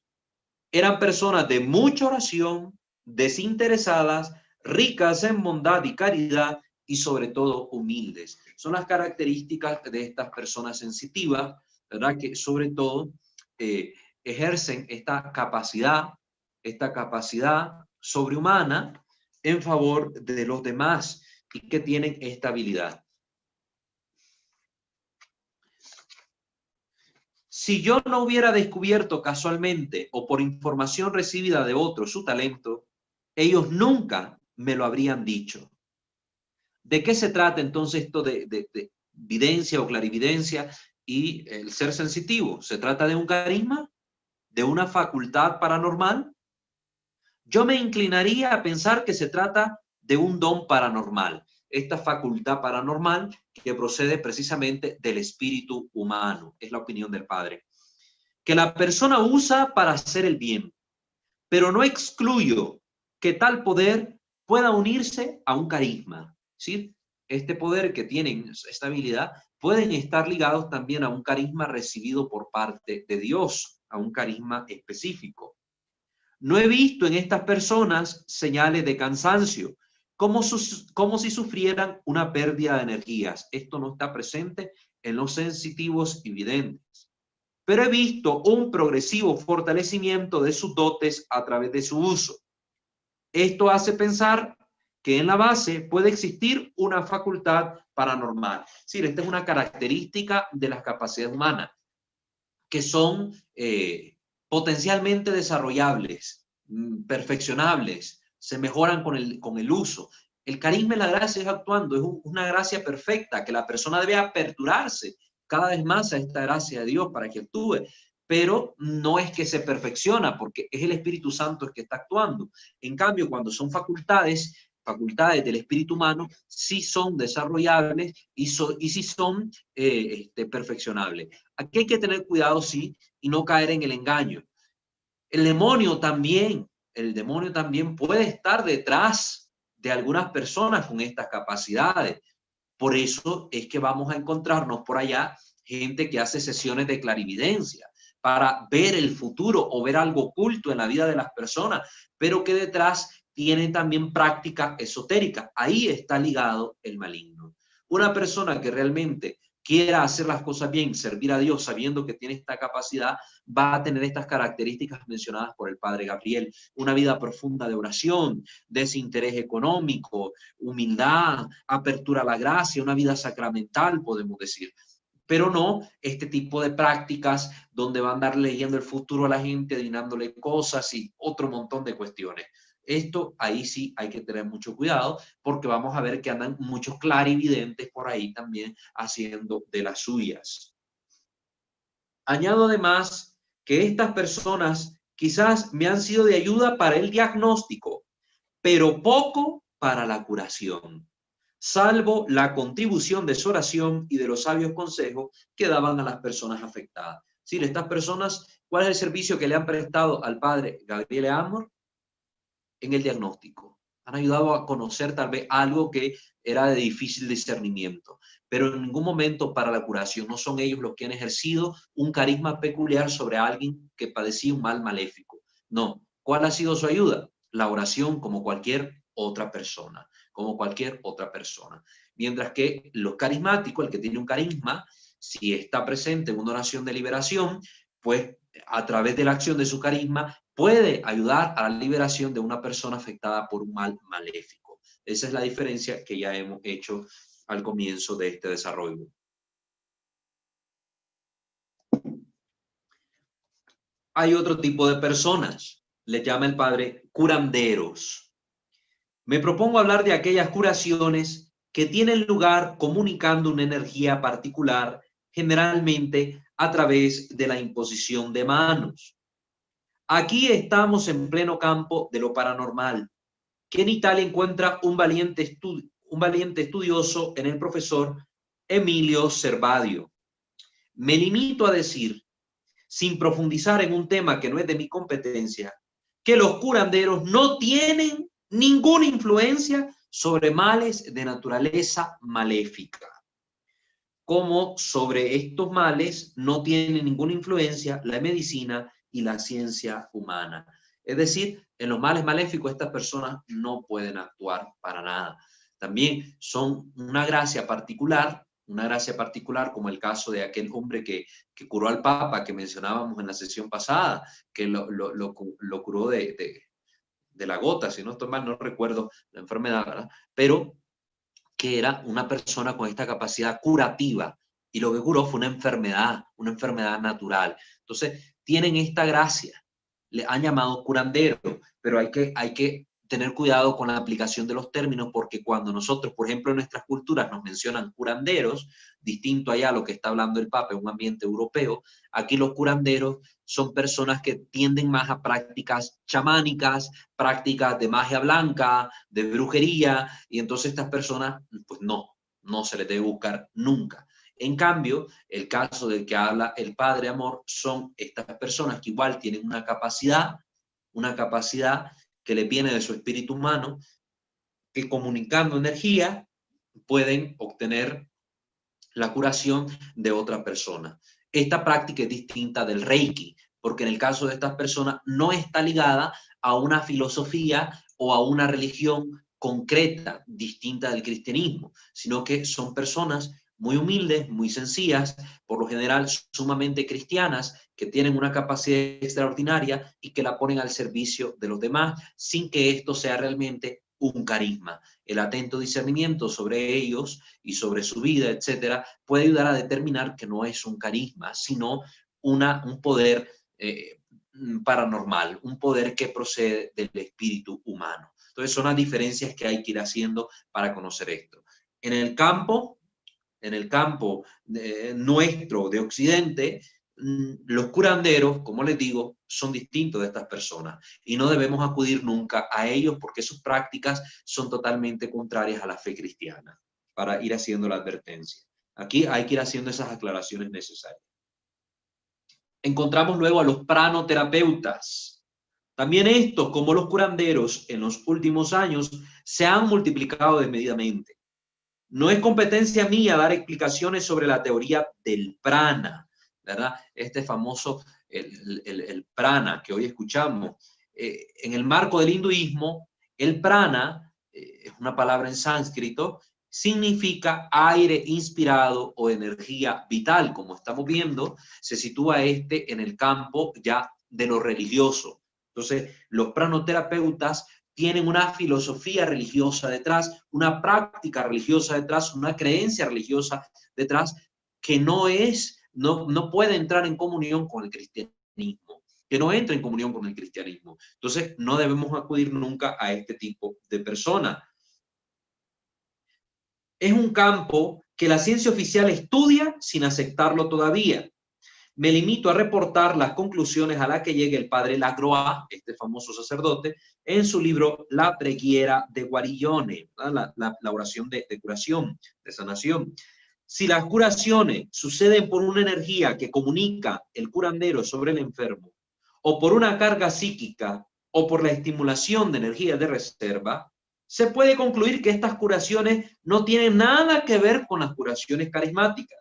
eran personas de mucha oración, desinteresadas, ricas en bondad y caridad y sobre todo humildes. Son las características de estas personas sensitivas, ¿verdad? Que sobre todo ejercen esta capacidad sobrehumana en favor de los demás y que tienen esta habilidad. Si yo no hubiera descubierto casualmente o por información recibida de otros su talento, ellos nunca me lo habrían dicho. ¿De qué se trata entonces esto de videncia o clarividencia y el ser sensitivo? ¿Se trata de un carisma? ¿De una facultad paranormal? Yo me inclinaría a pensar que se trata de un don paranormal, esta facultad paranormal que procede precisamente del espíritu humano, es la opinión del padre, que la persona usa para hacer el bien, pero no excluyo que tal poder pueda unirse a un carisma, ¿sí? Este poder que tienen, esta habilidad, pueden estar ligados también a un carisma recibido por parte de Dios, a un carisma específico. No he visto en estas personas señales de cansancio, como si sufrieran una pérdida de energías. Esto no está presente en los sensitivos y videntes. Pero he visto un progresivo fortalecimiento de sus dotes a través de su uso. Esto hace pensar que en la base puede existir una facultad paranormal. Sí, esta es una característica de las capacidades humanas, que son potencialmente desarrollables, perfeccionables, se mejoran con el uso. El carisma y la gracia es actuando, es una gracia perfecta, que la persona debe aperturarse cada vez más a esta gracia de Dios para que actúe, pero no es que se perfecciona, porque es el Espíritu Santo el que está actuando. En cambio, cuando son facultades del espíritu humano, sí son desarrollables y sí son perfeccionables. Aquí hay que tener cuidado, sí, y no caer en el engaño. El demonio también puede estar detrás de algunas personas con estas capacidades. Por eso es que vamos a encontrarnos por allá gente que hace sesiones de clarividencia para ver el futuro o ver algo oculto en la vida de las personas, pero que detrás tienen también práctica esotérica. Ahí está ligado el maligno. Una persona que realmente quiera hacer las cosas bien, servir a Dios sabiendo que tiene esta capacidad, va a tener estas características mencionadas por el padre Gabriel. Una vida profunda de oración, desinterés económico, humildad, apertura a la gracia, una vida sacramental, podemos decir. Pero no este tipo de prácticas donde van a andar leyendo el futuro a la gente, adivinándole cosas y otro montón de cuestiones. Esto ahí sí hay que tener mucho cuidado porque vamos a ver que andan muchos clarividentes por ahí también haciendo de las suyas. Añado además que estas personas quizás me han sido de ayuda para el diagnóstico, pero poco para la curación, salvo la contribución de su oración y de los sabios consejos que daban a las personas afectadas. Sí, estas personas, ¿cuál es el servicio que le han prestado al padre Gabriel Amor? en el diagnóstico, han ayudado a conocer tal vez algo que era de difícil discernimiento, pero en ningún momento para la curación. No son ellos los que han ejercido un carisma peculiar sobre alguien que padecía un mal maléfico. No. ¿Cuál ha sido su ayuda? La oración, como cualquier otra persona, como cualquier otra persona. Mientras que los carismáticos, el que tiene un carisma, si está presente en una oración de liberación, pues a través de la acción de su carisma puede ayudar a la liberación de una persona afectada por un mal maléfico. Esa es la diferencia que ya hemos hecho al comienzo de este desarrollo. Hay otro tipo de personas, le llama el padre curanderos. Me propongo hablar de aquellas curaciones que tienen lugar comunicando una energía particular, generalmente a través de la imposición de manos. Aquí estamos en pleno campo de lo paranormal, que en Italia encuentra un valiente estudioso en el profesor Emilio Servadio. Me limito a decir, sin profundizar en un tema que no es de mi competencia, que los curanderos no tienen ninguna influencia sobre males de naturaleza maléfica, como sobre estos males no tiene ninguna influencia la medicina y la ciencia humana. Es decir, en los males maléficos estas personas no pueden actuar para nada. También son una gracia particular como el caso de aquel hombre que curó al Papa, que mencionábamos en la sesión pasada, que lo curó de la gota, si no estoy mal, no recuerdo la enfermedad, ¿verdad? Pero que era una persona con esta capacidad curativa, y lo que curó fue una enfermedad natural. Entonces, tienen esta gracia, le han llamado curandero, pero hay que tener cuidado con la aplicación de los términos, porque cuando nosotros, por ejemplo, en nuestras culturas nos mencionan curanderos, distinto allá a lo que está hablando el Papa en un ambiente europeo, aquí los curanderos son personas que tienden más a prácticas chamánicas, prácticas de magia blanca, de brujería, y entonces estas personas, pues no se les debe buscar nunca. En cambio, el caso del que habla el Padre Amor son estas personas que igual tienen una capacidad que le viene de su espíritu humano, que comunicando energía pueden obtener la curación de otra persona. Esta práctica es distinta del Reiki, porque en el caso de estas personas no está ligada a una filosofía o a una religión concreta, distinta del cristianismo, sino que son personas muy humildes, muy sencillas, por lo general sumamente cristianas, que tienen una capacidad extraordinaria y que la ponen al servicio de los demás, sin que esto sea realmente un carisma. El atento discernimiento sobre ellos y sobre su vida, etcétera, puede ayudar a determinar que no es un carisma, sino un poder paranormal, un poder que procede del espíritu humano. Entonces son las diferencias que hay que ir haciendo para conocer esto. En el campo nuestro de Occidente, los curanderos, como les digo, son distintos de estas personas y no debemos acudir nunca a ellos porque sus prácticas son totalmente contrarias a la fe cristiana, para ir haciendo la advertencia. Aquí hay que ir haciendo esas aclaraciones necesarias. Encontramos luego a los pranoterapeutas. También estos, como los curanderos, en los últimos años se han multiplicado desmedidamente. No es competencia mía dar explicaciones sobre la teoría del prana, ¿verdad? Este famoso, el prana que hoy escuchamos. En el marco del hinduismo, el prana, es una palabra en sánscrito, significa aire inspirado o energía vital. Como estamos viendo, se sitúa en el campo ya de lo religioso. Entonces, los pranoterapeutas tienen una filosofía religiosa detrás, una práctica religiosa detrás, una creencia religiosa detrás, que no puede entrar en comunión con el cristianismo, que no entra en comunión con el cristianismo. Entonces, no debemos acudir nunca a este tipo de personas. Es un campo que la ciencia oficial estudia sin aceptarlo todavía. Me limito a reportar las conclusiones a las que llega el padre Lacroix, este famoso sacerdote, en su libro La Preghiera de Guarigione, la oración de curación, de sanación. Si las curaciones suceden por una energía que comunica el curandero sobre el enfermo o por una carga psíquica, o por la estimulación de energías de reserva, se puede concluir que estas curaciones no tienen nada que ver con las curaciones carismáticas.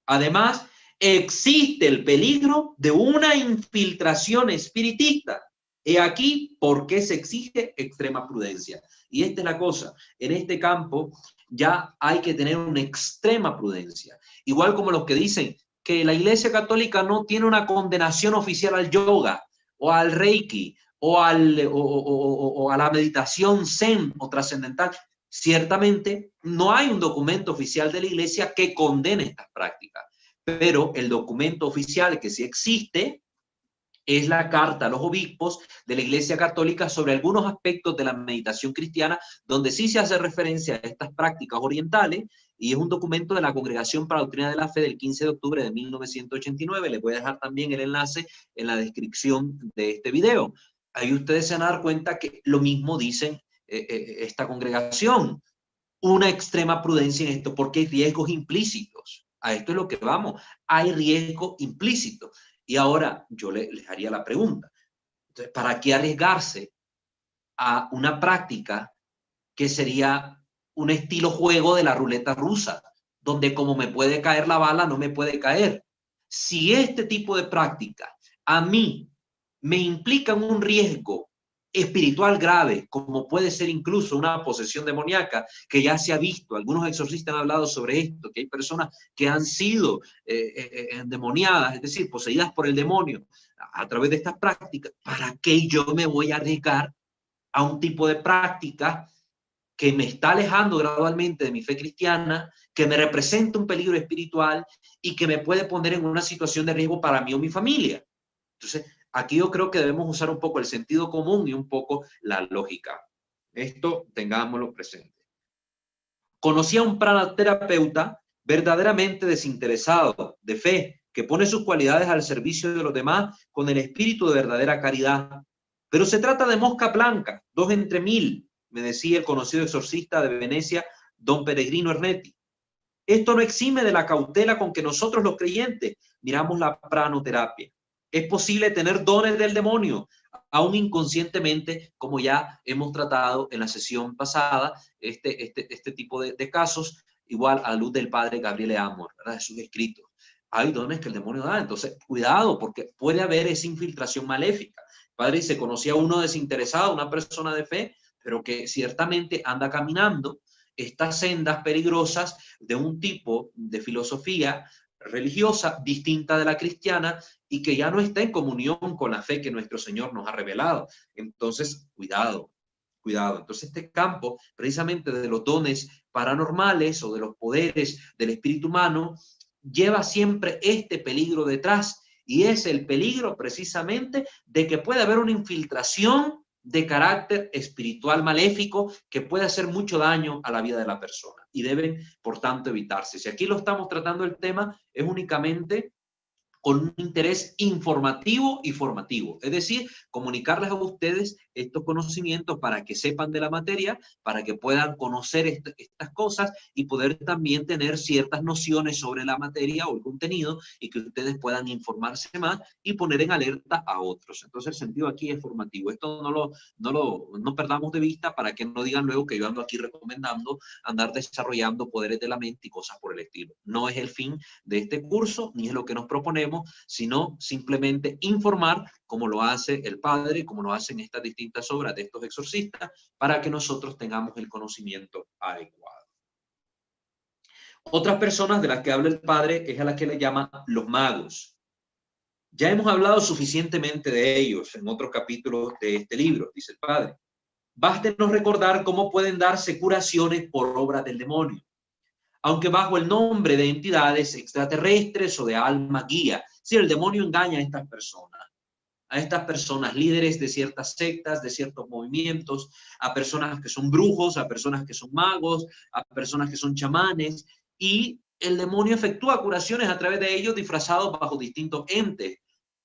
Además, existe el peligro de una infiltración espiritista. He aquí por qué se exige extrema prudencia. Y esta es la cosa, en este campo ya hay que tener una extrema prudencia. Igual como los que dicen que la Iglesia Católica no tiene una condenación oficial al yoga o al reiki o a la meditación zen o trascendental. Ciertamente no hay un documento oficial de la Iglesia que condene estas prácticas, pero el documento oficial que sí existe es la carta a los obispos de la Iglesia Católica sobre algunos aspectos de la meditación cristiana, donde sí se hace referencia a estas prácticas orientales, y es un documento de la Congregación para la Doctrina de la Fe del 15 de octubre de 1989. Les voy a dejar también el enlace en la descripción de este video. Ahí ustedes se van a dar cuenta que lo mismo dicen esta congregación. Una extrema prudencia en esto, porque hay riesgos implícitos. A esto es lo que vamos. Hay riesgo implícito. Y ahora yo les haría la pregunta. Entonces, ¿para qué arriesgarse a una práctica que sería un estilo juego de la ruleta rusa, donde como me puede caer la bala, no me puede caer? Si este tipo de práctica a mí me implica un riesgo espiritual grave, como puede ser incluso una posesión demoníaca, que ya se ha visto, algunos exorcistas han hablado sobre esto, que hay personas que han sido endemoniadas, es decir, poseídas por el demonio a través de estas prácticas. ¿Para qué yo me voy a arriesgar a un tipo de práctica que me está alejando gradualmente de mi fe cristiana, que me representa un peligro espiritual y que me puede poner en una situación de riesgo para mí o mi familia? Entonces, aquí yo creo que debemos usar un poco el sentido común y un poco la lógica. Esto tengámoslo presente. Conocí a un pranaterapeuta verdaderamente desinteresado, de fe, que pone sus cualidades al servicio de los demás con el espíritu de verdadera caridad. Pero se trata de mosca blanca, 2 entre 1000, me decía el conocido exorcista de Venecia, don Peregrino Ernetti. Esto no exime de la cautela con que nosotros los creyentes miramos la pranoterapia. Es posible tener dones del demonio, aún inconscientemente, como ya hemos tratado en la sesión pasada, este tipo de casos, igual a la luz del padre Gabriel Amor, ¿verdad? De sus escritos. Hay dones que el demonio da, entonces cuidado, porque puede haber esa infiltración maléfica. El padre dice, conocía a uno desinteresado, una persona de fe, pero que ciertamente anda caminando estas sendas peligrosas de un tipo de filosofía religiosa distinta de la cristiana y que ya no está en comunión con la fe que nuestro Señor nos ha revelado. Entonces, cuidado, cuidado. Entonces, este campo precisamente de los dones paranormales o de los poderes del espíritu humano lleva siempre este peligro detrás, y es el peligro precisamente de que puede haber una infiltración de carácter espiritual maléfico que puede hacer mucho daño a la vida de la persona y deben, por tanto, evitarse. Si aquí lo estamos tratando el tema, es únicamente con un interés informativo y formativo, es decir, comunicarles a ustedes estos conocimientos para que sepan de la materia, para que puedan conocer estas cosas y poder también tener ciertas nociones sobre la materia o el contenido y que ustedes puedan informarse más y poner en alerta a otros. Entonces el sentido aquí es formativo. Esto no perdamos de vista para que no digan luego que yo ando aquí recomendando andar desarrollando poderes de la mente y cosas por el estilo. No es el fin de este curso, ni es lo que nos proponemos, sino simplemente informar como lo hace el padre, como lo hacen estas distintas obras de estos exorcistas, para que nosotros tengamos el conocimiento adecuado. Otras personas de las que habla el padre es a las que le llama los magos. Ya hemos hablado suficientemente de ellos en otros capítulos de este libro, dice el padre. Bástenos recordar cómo pueden darse curaciones por obra del demonio, aunque bajo el nombre de entidades extraterrestres o de alma guía. Si el demonio engaña a estas personas líderes de ciertas sectas, de ciertos movimientos, a personas que son brujos, a personas que son magos, a personas que son chamanes, y el demonio efectúa curaciones a través de ellos disfrazados bajo distintos entes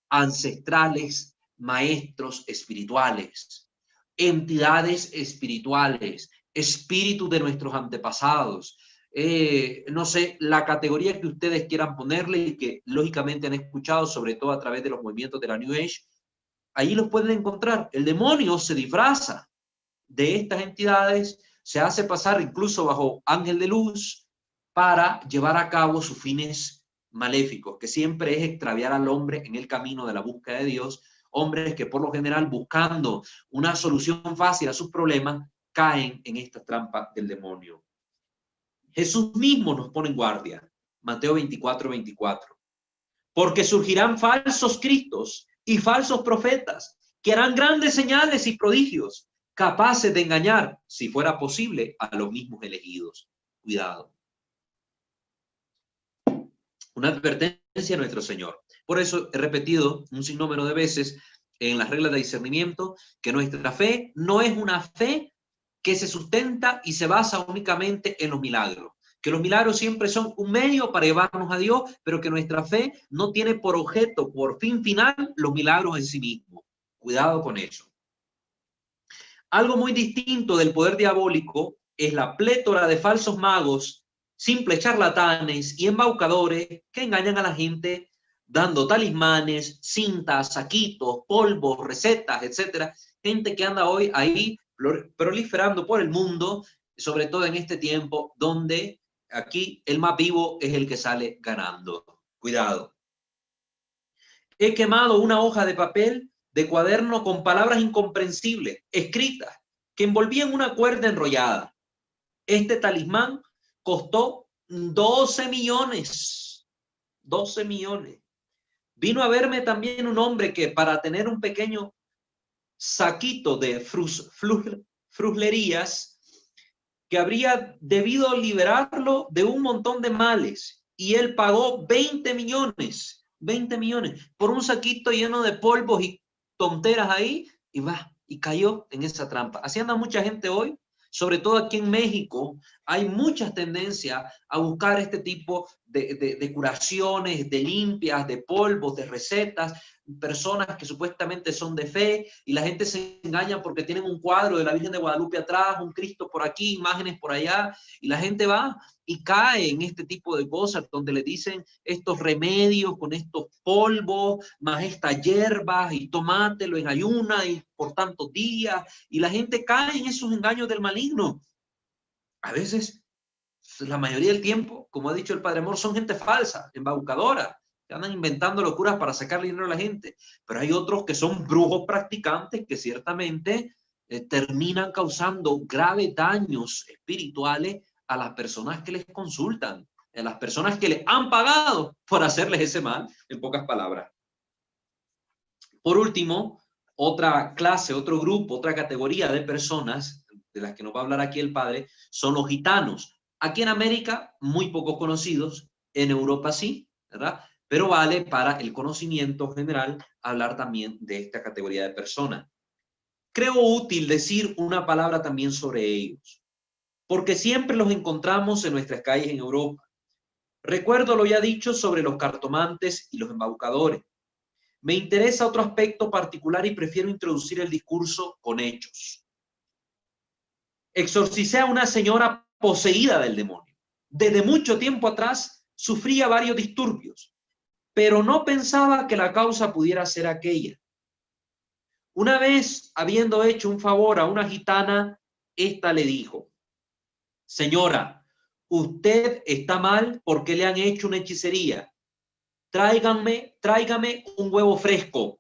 ancestrales, maestros espirituales, entidades espirituales, espíritus de nuestros antepasados, no sé, la categoría que ustedes quieran ponerle y que lógicamente han escuchado, sobre todo a través de los movimientos de la New Age. Ahí los pueden encontrar. El demonio se disfraza de estas entidades, se hace pasar incluso bajo ángel de luz para llevar a cabo sus fines maléficos, que siempre es extraviar al hombre en el camino de la búsqueda de Dios. Hombres que por lo general, buscando una solución fácil a sus problemas, caen en esta trampa del demonio. Jesús mismo nos pone en guardia. Mateo 24:24. Porque surgirán falsos cristos y falsos profetas que harán grandes señales y prodigios, capaces de engañar, si fuera posible, a los mismos elegidos. Cuidado. Una advertencia a nuestro Señor. Por eso he repetido un sinnúmero de veces en las reglas de discernimiento que nuestra fe no es una fe que se sustenta y se basa únicamente en los milagros. Que los milagros siempre son un medio para llevarnos a Dios, pero que nuestra fe no tiene por objeto, por fin final, los milagros en sí mismos. Cuidado con eso. Algo muy distinto del poder diabólico es la plétora de falsos magos, simples charlatanes y embaucadores que engañan a la gente dando talismanes, cintas, saquitos, polvos, recetas, etcétera. Gente que anda hoy ahí proliferando por el mundo, sobre todo en este tiempo donde aquí el más vivo es el que sale ganando. Cuidado. He quemado una hoja de papel de cuaderno con palabras incomprensibles, escritas, que envolvían una cuerda enrollada. Este talismán costó 12 millones. 12 millones. Vino a verme también un hombre que para tener un pequeño saquito de fruslerías, que habría debido liberarlo de un montón de males, y él pagó 20 millones por un saquito lleno de polvos y tonteras ahí, y cayó en esa trampa. Así anda mucha gente hoy, sobre todo aquí en México. Hay muchas tendencias a buscar este tipo de curaciones, de limpias, de polvos, de recetas, personas que supuestamente son de fe, y la gente se engaña porque tienen un cuadro de la Virgen de Guadalupe atrás, un Cristo por aquí, imágenes por allá, y la gente va y cae en este tipo de cosas donde le dicen estos remedios con estos polvos, más estas hierbas, y tómatelo en ayuna y por tantos días, y la gente cae en esos engaños del maligno. A veces, la mayoría del tiempo, como ha dicho el Padre Amor, son gente falsa, embaucadora, que andan inventando locuras para sacarle dinero a la gente. Pero hay otros que son brujos practicantes que ciertamente terminan causando graves daños espirituales a las personas que les consultan, a las personas que les han pagado por hacerles ese mal, en pocas palabras. Por último, otra clase, otro grupo, otra categoría de personas de las que nos va a hablar aquí el Padre son los gitanos. Aquí en América, muy pocos conocidos, en Europa sí, ¿verdad? Pero vale para el conocimiento general hablar también de esta categoría de personas. Creo útil decir una palabra también sobre ellos, porque siempre los encontramos en nuestras calles en Europa. Recuerdo lo ya dicho sobre los cartomantes y los embaucadores. Me interesa otro aspecto particular y prefiero introducir el discurso con hechos. Exorcicé a una señora poseída del demonio. Desde mucho tiempo atrás sufría varios disturbios, pero no pensaba que la causa pudiera ser aquella. Una vez, habiendo hecho un favor a una gitana, ésta le dijo: señora, usted está mal porque le han hecho una hechicería. Tráigame un huevo fresco.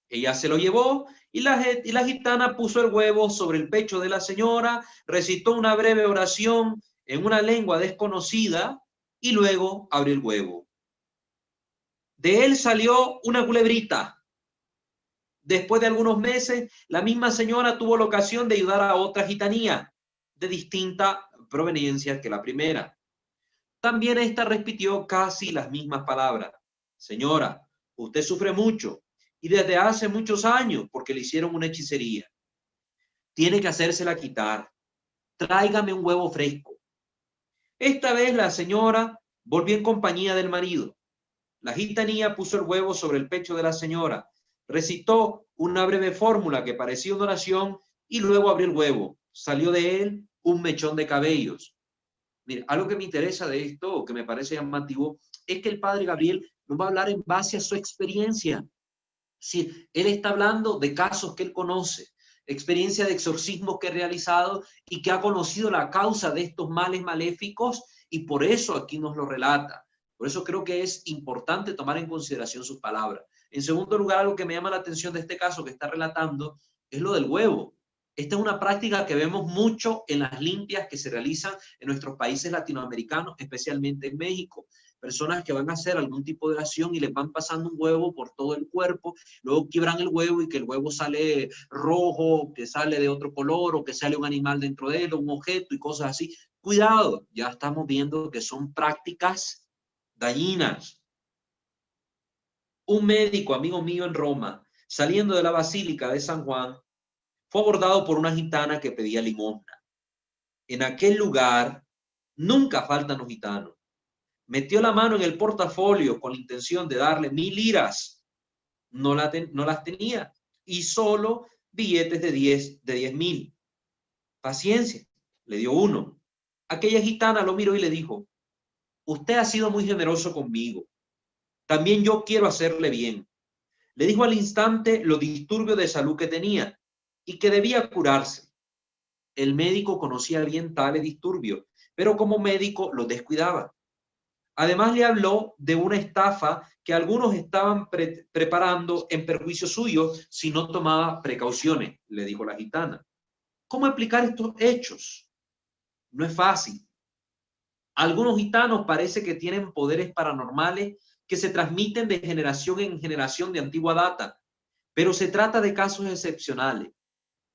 Ella se lo llevó y la gitana puso el huevo sobre el pecho de la señora, recitó una breve oración en una lengua desconocida y luego abrió el huevo. De él salió una culebrita. Después de algunos meses, la misma señora tuvo la ocasión de ayudar a otra gitanía de distinta proveniencia que la primera. También esta repitió casi las mismas palabras. Señora, usted sufre mucho y desde hace muchos años porque le hicieron una hechicería. Tiene que hacérsela quitar. Tráigame un huevo fresco. Esta vez la señora volvió en compañía del marido. La gitanía puso el huevo sobre el pecho de la señora, recitó una breve fórmula que parecía una oración y luego abrió el huevo. Salió de él un mechón de cabellos. Mira, algo que me interesa de esto, o que me parece llamativo, es que el Padre Gabriel nos va a hablar en base a su experiencia. Sí, él está hablando de casos que él conoce, experiencia de exorcismo que ha realizado y que ha conocido la causa de estos males maléficos y por eso aquí nos lo relata. Por eso creo que es importante tomar en consideración sus palabras. En segundo lugar, algo que me llama la atención de este caso que está relatando es lo del huevo. Esta es una práctica que vemos mucho en las limpias que se realizan en nuestros países latinoamericanos, especialmente en México. Personas que van a hacer algún tipo de oración y les van pasando un huevo por todo el cuerpo, luego quiebran el huevo y que el huevo sale rojo, que sale de otro color o que sale un animal dentro de él, un objeto y cosas así. Cuidado, ya estamos viendo que son prácticas dañinas. Un médico, amigo mío en Roma, saliendo de la Basílica de San Juan, fue abordado por una gitana que pedía limosna. En aquel lugar nunca faltan los gitanos. Metió la mano en el portafolio con la intención de darle 1.000 liras. No las tenía. Y solo billetes de 10.000. Paciencia. Le dio uno. Aquella gitana lo miró y le dijo, usted ha sido muy generoso conmigo. También yo quiero hacerle bien. Le dijo al instante los disturbios de salud que tenía y que debía curarse. El médico conocía bien tales disturbios, pero como médico los descuidaba. Además le habló de una estafa que algunos estaban preparando en perjuicio suyo si no tomaba precauciones, le dijo la gitana. ¿Cómo explicar estos hechos? No es fácil. Algunos gitanos parece que tienen poderes paranormales que se transmiten de generación en generación de antigua data, pero se trata de casos excepcionales.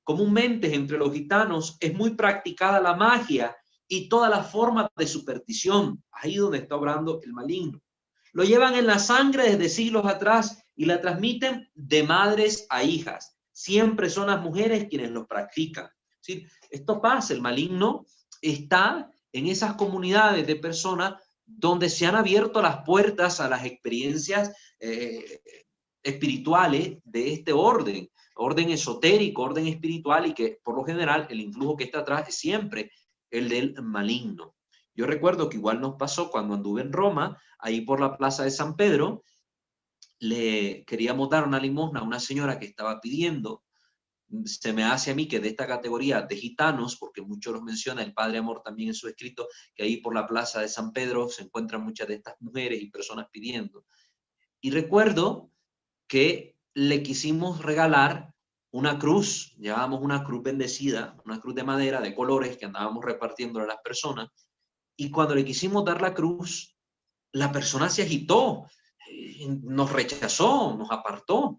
Comúnmente entre los gitanos es muy practicada la magia y todas las formas de superstición, ahí donde está obrando el maligno. Lo llevan en la sangre desde siglos atrás y la transmiten de madres a hijas. Siempre son las mujeres quienes lo practican. ¿Sí? Esto pasa, el maligno está en esas comunidades de personas donde se han abierto las puertas a las experiencias espirituales de este orden esotérico, orden espiritual y que por lo general el influjo que está atrás es siempre el del maligno. Yo recuerdo que igual nos pasó cuando anduve en Roma, ahí por la plaza de San Pedro, le queríamos dar una limosna a una señora que estaba pidiendo. Se me hace a mí que de esta categoría de gitanos, porque muchos los menciona el Padre Amor también en su escrito, que ahí por la plaza de San Pedro se encuentran muchas de estas mujeres y personas pidiendo. Y recuerdo que le quisimos regalar una cruz, llevábamos una cruz bendecida, una cruz de madera de colores que andábamos repartiendo a las personas, y cuando le quisimos dar la cruz, la persona se agitó, nos rechazó, nos apartó.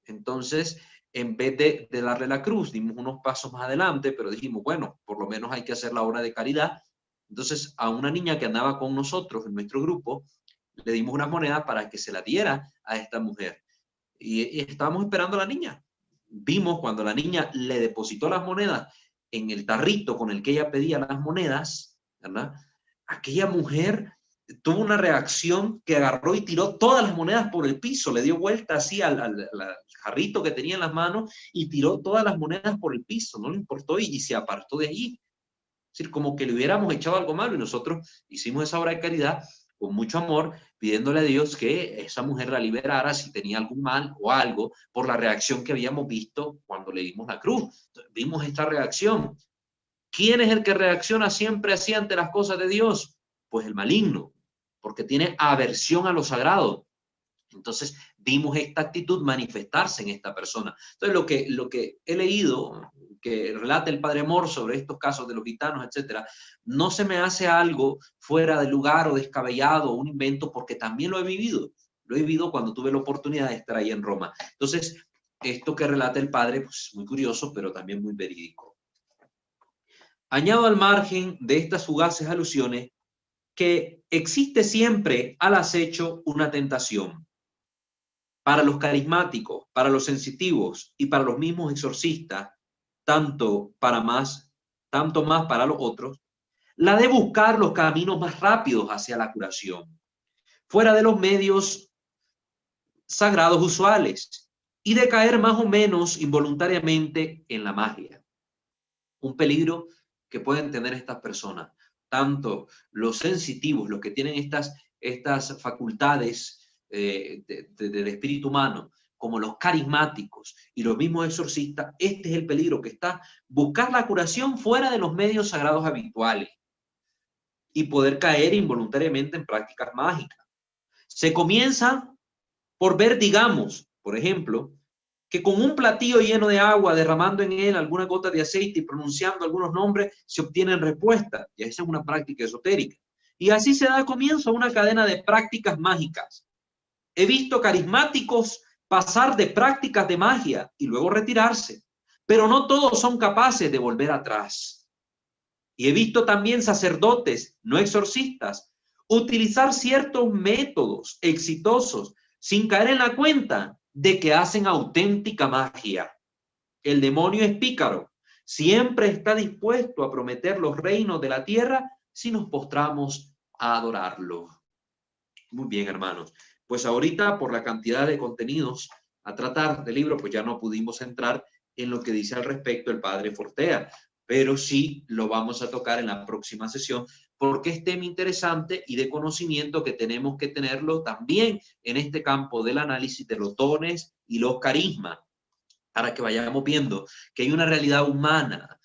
Entonces, en vez de darle la cruz, dimos unos pasos más adelante, pero dijimos, bueno, por lo menos hay que hacer la obra de caridad. Entonces, a una niña que andaba con nosotros en nuestro grupo, le dimos unas monedas para que se la diera a esta mujer. Y estábamos esperando a la niña. Vimos cuando la niña le depositó las monedas en el tarrito con el que ella pedía las monedas, ¿verdad? Aquella mujer tuvo una reacción que agarró y tiró todas las monedas por el piso, le dio vuelta así al jarrito que tenía en las manos y tiró todas las monedas por el piso, no le importó y se apartó de allí. Es decir, como que le hubiéramos echado algo malo y nosotros hicimos esa obra de caridad con mucho amor, pidiéndole a Dios que esa mujer la liberara si tenía algún mal o algo por la reacción que habíamos visto cuando le dimos la cruz. Entonces, vimos esta reacción. ¿Quién es el que reacciona siempre así ante las cosas de Dios? Pues el maligno, porque tiene aversión a lo sagrado. Entonces vimos esta actitud manifestarse en esta persona. Entonces lo que he leído, que relata el Padre Amor sobre estos casos de los gitanos, etcétera, no se me hace algo fuera de lugar o descabellado o un invento, porque también lo he vivido. Lo he vivido cuando tuve la oportunidad de estar ahí en Roma. Entonces, esto que relata el Padre, pues muy curioso, pero también muy verídico. Añado al margen de estas fugaces alusiones que existe siempre al acecho una tentación. Para los carismáticos, para los sensitivos y para los mismos exorcistas, tanto más para los otros, la de buscar los caminos más rápidos hacia la curación, fuera de los medios sagrados usuales, y de caer más o menos involuntariamente en la magia. Un peligro que pueden tener estas personas, tanto los sensitivos, los que tienen estas facultades del espíritu humano, como los carismáticos y los mismos exorcistas, este es el peligro que está: buscar la curación fuera de los medios sagrados habituales y poder caer involuntariamente en prácticas mágicas. Se comienza por ver, digamos, por ejemplo, que con un platillo lleno de agua, derramando en él alguna gota de aceite y pronunciando algunos nombres, se obtienen respuestas. Y esa es una práctica esotérica. Y así se da comienzo a una cadena de prácticas mágicas. He visto carismáticos pasar de prácticas de magia y luego retirarse, pero no todos son capaces de volver atrás. Y he visto también sacerdotes, no exorcistas, utilizar ciertos métodos exitosos sin caer en la cuenta de que hacen auténtica magia. El demonio es pícaro, siempre está dispuesto a prometer los reinos de la tierra si nos postramos a adorarlo. Muy bien, hermanos. Pues ahorita, por la cantidad de contenidos a tratar del libro, pues ya no pudimos entrar en lo que dice al respecto el padre Fortea, pero sí lo vamos a tocar en la próxima sesión, porque es tema interesante y de conocimiento que tenemos que tenerlo también en este campo del análisis de los dones y los carismas, para que vayamos viendo que hay una realidad humana,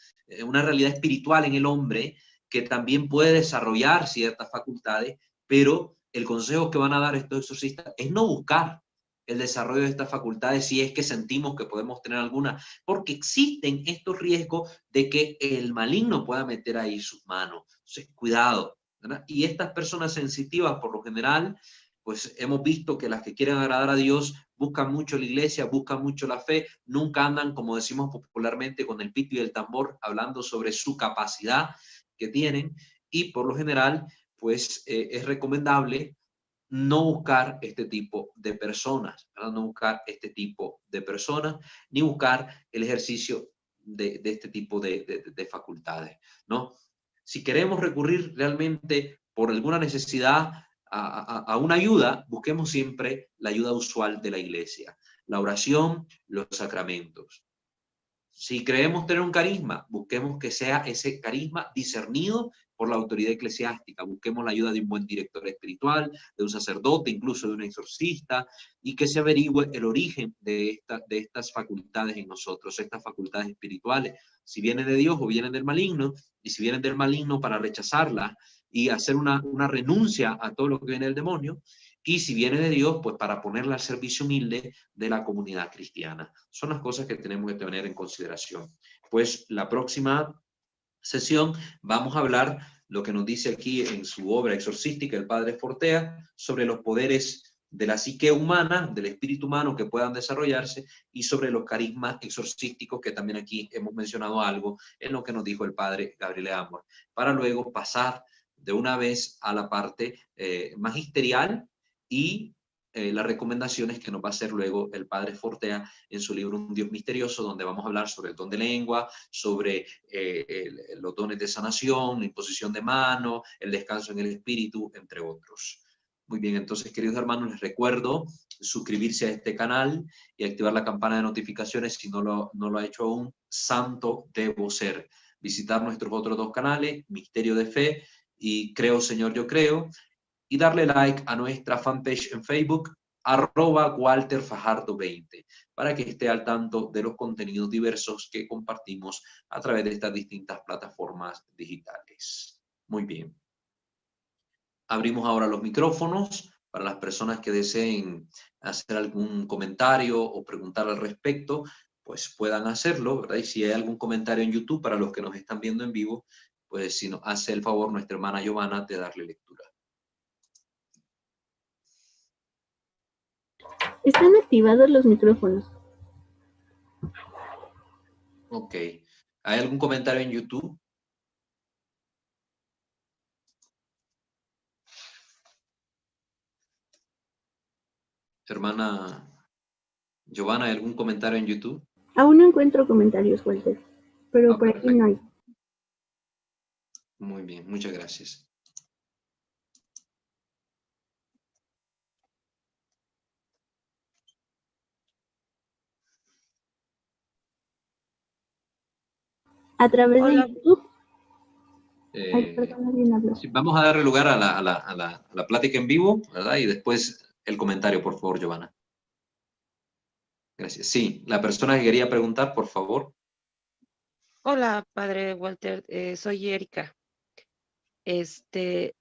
una realidad espiritual en el hombre que también puede desarrollar ciertas facultades, pero el consejo que van a dar estos exorcistas es no buscar el desarrollo de estas facultades si es que sentimos que podemos tener alguna, porque existen estos riesgos de que el maligno pueda meter ahí sus manos. Entonces, cuidado, ¿verdad? Y estas personas sensitivas, por lo general, pues hemos visto que las que quieren agradar a Dios buscan mucho la iglesia, buscan mucho la fe, nunca andan, como decimos popularmente, con el pito y el tambor, hablando sobre su capacidad que tienen, y por lo general, pues es recomendable no buscar este tipo de personas, ¿verdad? No buscar este tipo de personas, ni buscar el ejercicio de este tipo de facultades, ¿no? Si queremos recurrir realmente por alguna necesidad a una ayuda, busquemos siempre la ayuda usual de la iglesia, la oración, los sacramentos. Si creemos tener un carisma, busquemos que sea ese carisma discernido por la autoridad eclesiástica. Busquemos la ayuda de un buen director espiritual, de un sacerdote, incluso de un exorcista, y que se averigüe el origen de estas facultades en nosotros, estas facultades espirituales, si vienen de Dios o vienen del maligno, y si vienen del maligno para rechazarlas y hacer una renuncia a todo lo que viene del demonio, y si viene de Dios, pues para ponerla al servicio humilde de la comunidad cristiana. Son las cosas que tenemos que tener en consideración. Pues la próxima sesión vamos a hablar lo que nos dice aquí en su obra exorcística el padre Fortea sobre los poderes de la psique humana, del espíritu humano que puedan desarrollarse, y sobre los carismas exorcísticos, que también aquí hemos mencionado algo en lo que nos dijo el padre Gabriel Amor, para luego pasar de una vez a la parte magisterial y las recomendaciones que nos va a hacer luego el padre Fortea en su libro Un Dios Misterioso, donde vamos a hablar sobre el don de lengua, sobre los dones de sanación, la imposición de mano, el descanso en el espíritu, entre otros. Muy bien, entonces, queridos hermanos, les recuerdo suscribirse a este canal y activar la campana de notificaciones si no lo ha hecho aún. Santo debo ser. Visitar nuestros otros dos canales, Misterio de Fe y Creo Señor Yo Creo, y darle like a nuestra fanpage en Facebook, @WalterFajardo20, para que esté al tanto de los contenidos diversos que compartimos a través de estas distintas plataformas digitales. Muy bien. Abrimos ahora los micrófonos para las personas que deseen hacer algún comentario o preguntar al respecto, pues puedan hacerlo, ¿verdad? Y si hay algún comentario en YouTube para los que nos están viendo en vivo, pues si nos hace el favor nuestra hermana Giovanna de darle lectura. Están activados los micrófonos. Ok. ¿Hay algún comentario en YouTube? Hermana Giovanna, ¿hay algún comentario en YouTube? Aún no encuentro comentarios, Walter, pero por aquí Perfecto. no hay. Muy bien, muchas gracias. A través de YouTube. Ay, perdón, alguien habló. Sí, vamos a darle lugar a la plática en vivo, ¿verdad? Y después el comentario, por favor, Giovanna. Gracias. Sí, la persona que quería preguntar, por favor. Hola, padre Walter, soy Erika. Este,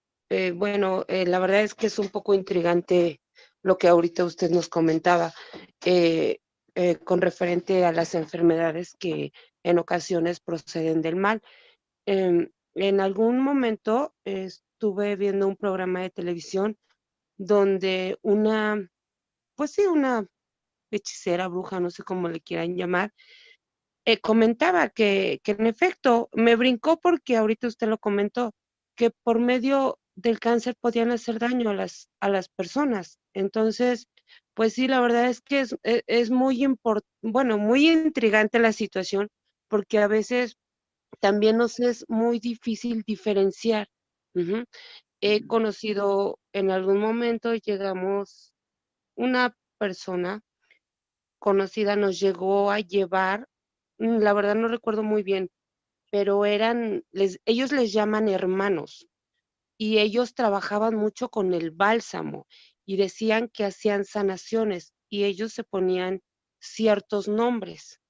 bueno, la verdad es que es un poco intrigante lo que ahorita usted nos comentaba eh, con referente a las enfermedades que en ocasiones proceden del mal. En algún momento estuve viendo un programa de televisión donde pues sí, una hechicera, bruja, no sé cómo le quieran llamar, comentaba que en efecto me brincó porque ahorita usted lo comentó, que por medio del cáncer podían hacer daño a las personas. Entonces, pues sí, la verdad es que es muy bueno, muy intrigante la situación porque a veces también nos es muy difícil diferenciar. Ujú. He conocido en algún momento, llegamos, una persona conocida nos llegó a llevar, la verdad no recuerdo muy bien, pero ellos les llaman hermanos y ellos trabajaban mucho con el bálsamo y decían que hacían sanaciones y ellos se ponían ciertos nombres.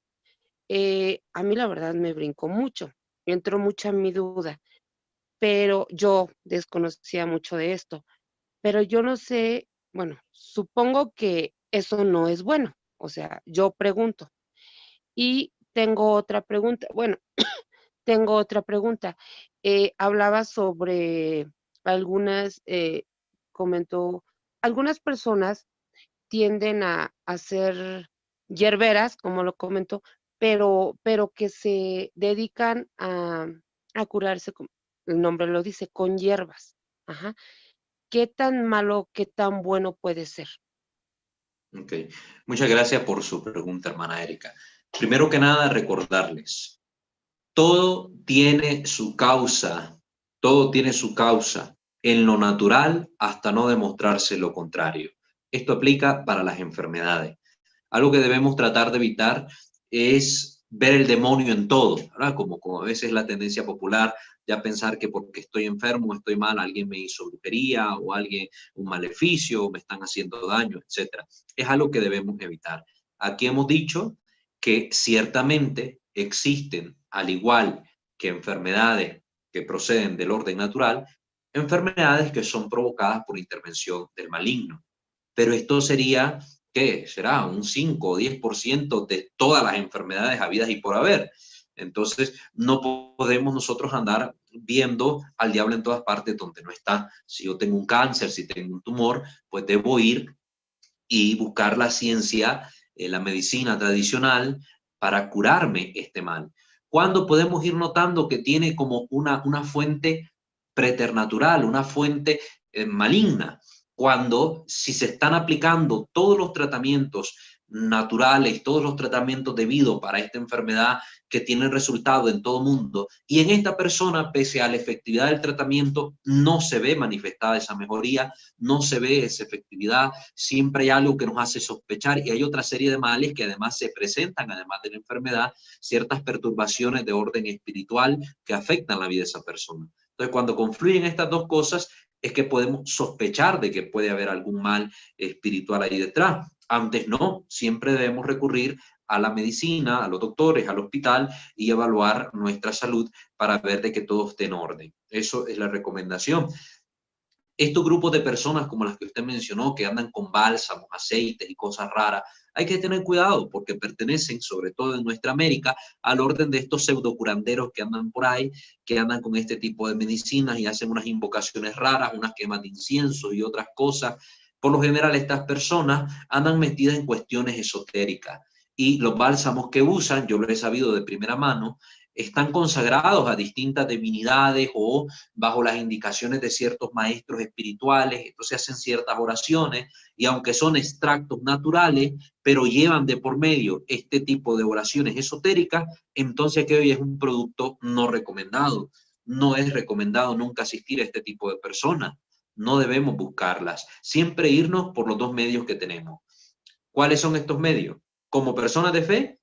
A mí la verdad me brincó mucho, entró mucha en mi duda, pero yo desconocía mucho de esto, pero yo no sé, bueno, supongo que eso no es bueno, o sea, yo pregunto. Y tengo otra pregunta. Bueno, tengo otra pregunta. Hablaba sobre algunas, comentó, algunas personas tienden a ser hierberas, como lo comentó, pero que se dedican a curarse, el nombre lo dice, con hierbas. Ajá. ¿Qué tan malo, qué tan bueno puede ser? Ok. Muchas gracias por su pregunta, hermana Erika. Primero que nada, recordarles, todo tiene su causa, todo tiene su causa en lo natural hasta no demostrarse lo contrario. Esto aplica para las enfermedades. Algo que debemos tratar de evitar es ver el demonio en todo, ¿verdad? Como a veces la tendencia popular, ya pensar que porque estoy enfermo, estoy mal, alguien me hizo brujería o alguien, un maleficio, me están haciendo daño, etcétera. Es algo que debemos evitar. Aquí hemos dicho que ciertamente existen, al igual que enfermedades que proceden del orden natural, enfermedades que son provocadas por intervención del maligno. Pero esto sería, ¿qué? Será un 5 o 10% de todas las enfermedades habidas y por haber. Entonces, no podemos nosotros andar viendo al diablo en todas partes donde no está. Si yo tengo un cáncer, si tengo un tumor, pues debo ir y buscar la ciencia, la medicina tradicional para curarme este mal. ¿Cuándo podemos ir notando que tiene como una fuente preternatural, una fuente maligna? Cuando si se están aplicando todos los tratamientos naturales, todos los tratamientos debidos para esta enfermedad que tienen resultado en todo mundo, y en esta persona, pese a la efectividad del tratamiento, no se ve manifestada esa mejoría, no se ve esa efectividad, siempre hay algo que nos hace sospechar y hay otra serie de males que además se presentan, además de la enfermedad, ciertas perturbaciones de orden espiritual que afectan la vida de esa persona. Entonces, cuando confluyen estas dos cosas, es que podemos sospechar de que puede haber algún mal espiritual ahí detrás. Antes no, siempre debemos recurrir a la medicina, a los doctores, al hospital y evaluar nuestra salud para ver de que todo esté en orden. Eso es la recomendación. Estos grupos de personas como las que usted mencionó, que andan con bálsamos, aceites y cosas raras, hay que tener cuidado porque pertenecen, sobre todo en nuestra América, al orden de estos pseudocuranderos que andan por ahí, que andan con este tipo de medicinas y hacen unas invocaciones raras, unas quemas de incienso y otras cosas. Por lo general, estas personas andan metidas en cuestiones esotéricas y los bálsamos que usan, yo lo he sabido de primera mano, están consagrados a distintas divinidades o bajo las indicaciones de ciertos maestros espirituales, entonces hacen ciertas oraciones y aunque son extractos naturales, pero llevan de por medio este tipo de oraciones esotéricas, entonces aquello es un producto no recomendado. No es recomendado nunca asistir a este tipo de personas. No debemos buscarlas. Siempre irnos por los dos medios que tenemos. ¿Cuáles son estos medios? Como personas de fe,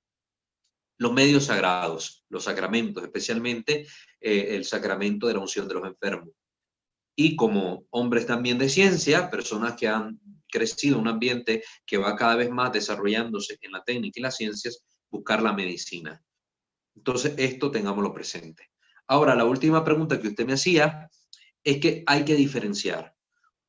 los medios sagrados, los sacramentos, especialmente el sacramento de la unción de los enfermos. y como hombres también de ciencia, personas que han crecido en un ambiente que va cada vez más desarrollándose en la técnica y las ciencias, buscar la medicina. Entonces, esto tengámoslo presente. Ahora, la última pregunta que usted me hacía es que hay que diferenciar.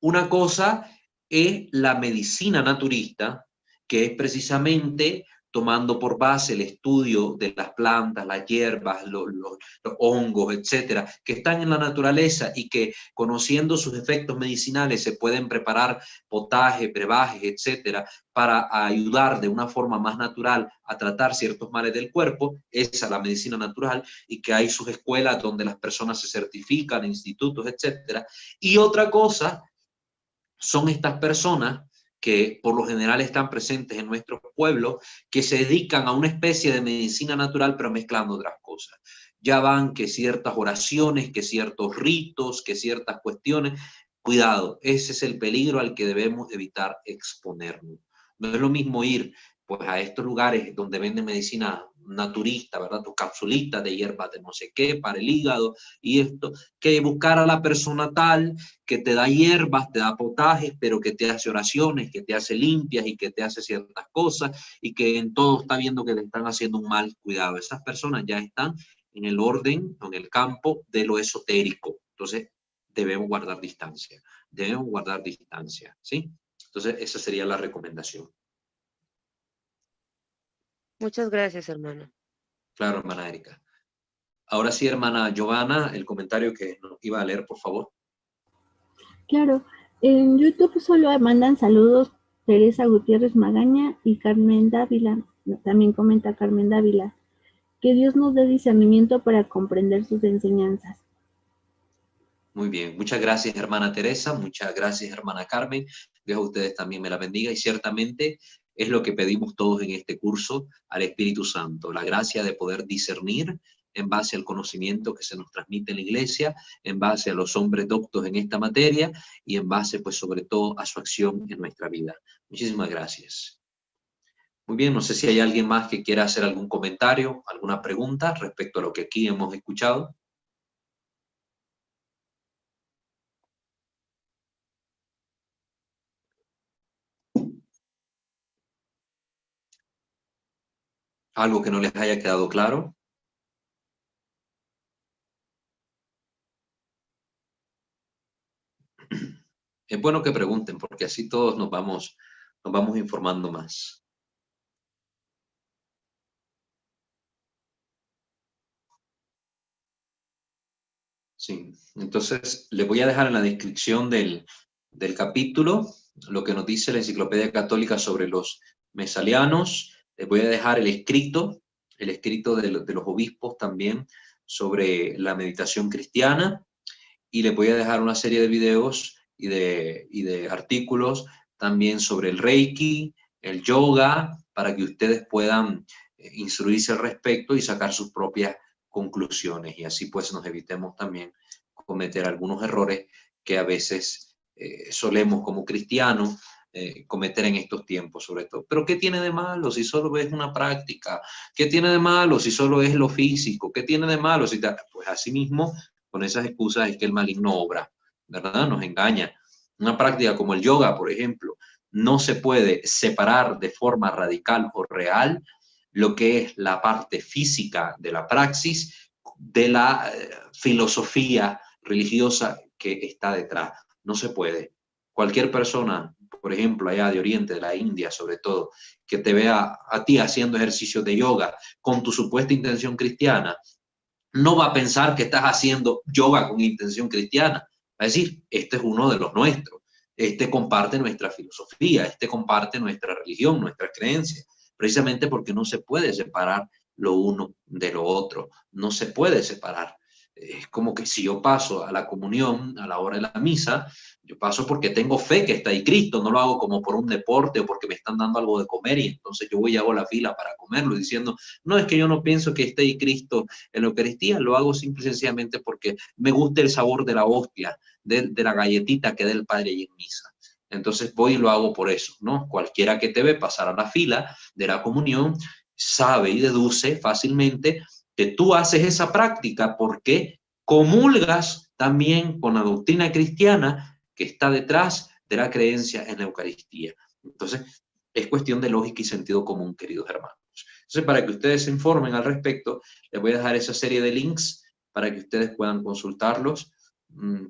Una cosa es la medicina naturista, que es precisamente tomando por base el estudio de las plantas, las hierbas, los hongos, etcétera, que están en la naturaleza y que conociendo sus efectos medicinales se pueden preparar potajes, brebajes, etcétera, para ayudar de una forma más natural a tratar ciertos males del cuerpo. Esa es la medicina natural, y que hay sus escuelas donde las personas se certifican, institutos, etcétera. Y otra cosa son estas personas que por lo general están presentes en nuestros pueblos, que se dedican a una especie de medicina natural, pero mezclando otras cosas. Ya van que ciertas oraciones, que ciertos ritos, que ciertas cuestiones. Cuidado, ese es el peligro al que debemos evitar exponernos. No es lo mismo ir pues a estos lugares donde venden medicina naturista, ¿verdad? Tus capsulitas de hierbas de no sé qué para el hígado y esto, que buscar a la persona tal que te da hierbas, te da potajes, pero que te hace oraciones, que te hace limpias y que te hace ciertas cosas y que en todo está viendo que le están haciendo un mal. Cuidado, esas personas ya están en el orden, en el campo de lo esotérico. Entonces, debemos guardar distancia, ¿sí? Entonces, esa sería la recomendación. Muchas gracias, hermano. Claro, hermana Erika. Ahora sí, hermana Giovanna, el comentario que nos iba a leer, por favor. Claro, en YouTube solo mandan saludos Teresa Gutiérrez Magaña y Carmen Dávila. También comenta Carmen Dávila. Que Dios nos dé discernimiento para comprender sus enseñanzas. Muy bien, muchas gracias, hermana Teresa, muchas gracias, hermana Carmen. Dios a ustedes también me la bendiga, y ciertamente es lo que pedimos todos en este curso al Espíritu Santo, la gracia de poder discernir en base al conocimiento que se nos transmite en la iglesia, en base a los hombres doctos en esta materia y en base, pues, sobre todo a su acción en nuestra vida. Muchísimas gracias. Muy bien, no sé si hay alguien más que quiera hacer algún comentario, alguna pregunta respecto a lo que aquí hemos escuchado. ¿Algo que no les haya quedado claro? Es bueno que pregunten, porque así todos nos vamos informando más. Sí, entonces les voy a dejar en la descripción del capítulo lo que nos dice la Enciclopedia Católica sobre los mesalianos. Les voy a dejar el escrito de los obispos también sobre la meditación cristiana, y les voy a dejar una serie de videos y de artículos también sobre el Reiki, el yoga, para que ustedes puedan instruirse al respecto y sacar sus propias conclusiones, y así pues nos evitemos también cometer algunos errores que a veces solemos como cristianos cometer en estos tiempos, sobre todo. Pero ¿qué tiene de malo si solo es una práctica? ¿Qué tiene de malo si solo es lo físico? ¿Qué tiene de malo si pues así mismo, con esas excusas, es que el maligno obra, ¿verdad? Nos engaña. Una práctica como el yoga, por ejemplo, no se puede separar de forma radical o real lo que es la parte física de la praxis de la filosofía religiosa que está detrás. No se puede. Cualquier persona, por ejemplo, allá de Oriente, de la India sobre todo, que te vea a ti haciendo ejercicios de yoga con tu supuesta intención cristiana, no va a pensar que estás haciendo yoga con intención cristiana. Va a decir, este es uno de los nuestros, este comparte nuestra filosofía, este comparte nuestra religión, nuestras creencias, precisamente porque no se puede separar lo uno de lo otro, no se puede separar. Es como que si yo paso a la comunión a la hora de la misa, yo paso porque tengo fe que está ahí Cristo, no lo hago como por un deporte o porque me están dando algo de comer y entonces yo voy y hago la fila para comerlo diciendo, no, es que yo no pienso que esté ahí Cristo en la Eucaristía, lo hago simple y sencillamente porque me gusta el sabor de la hostia, de la galletita que da el Padre ahí en misa. Entonces voy y lo hago por eso, ¿no? Cualquiera que te ve pasar a la fila de la comunión sabe y deduce fácilmente que tú haces esa práctica porque comulgas también con la doctrina cristiana que está detrás de la creencia en la Eucaristía. Entonces, es cuestión de lógica y sentido común, queridos hermanos. Entonces, para que ustedes se informen al respecto, les voy a dejar esa serie de links para que ustedes puedan consultarlos.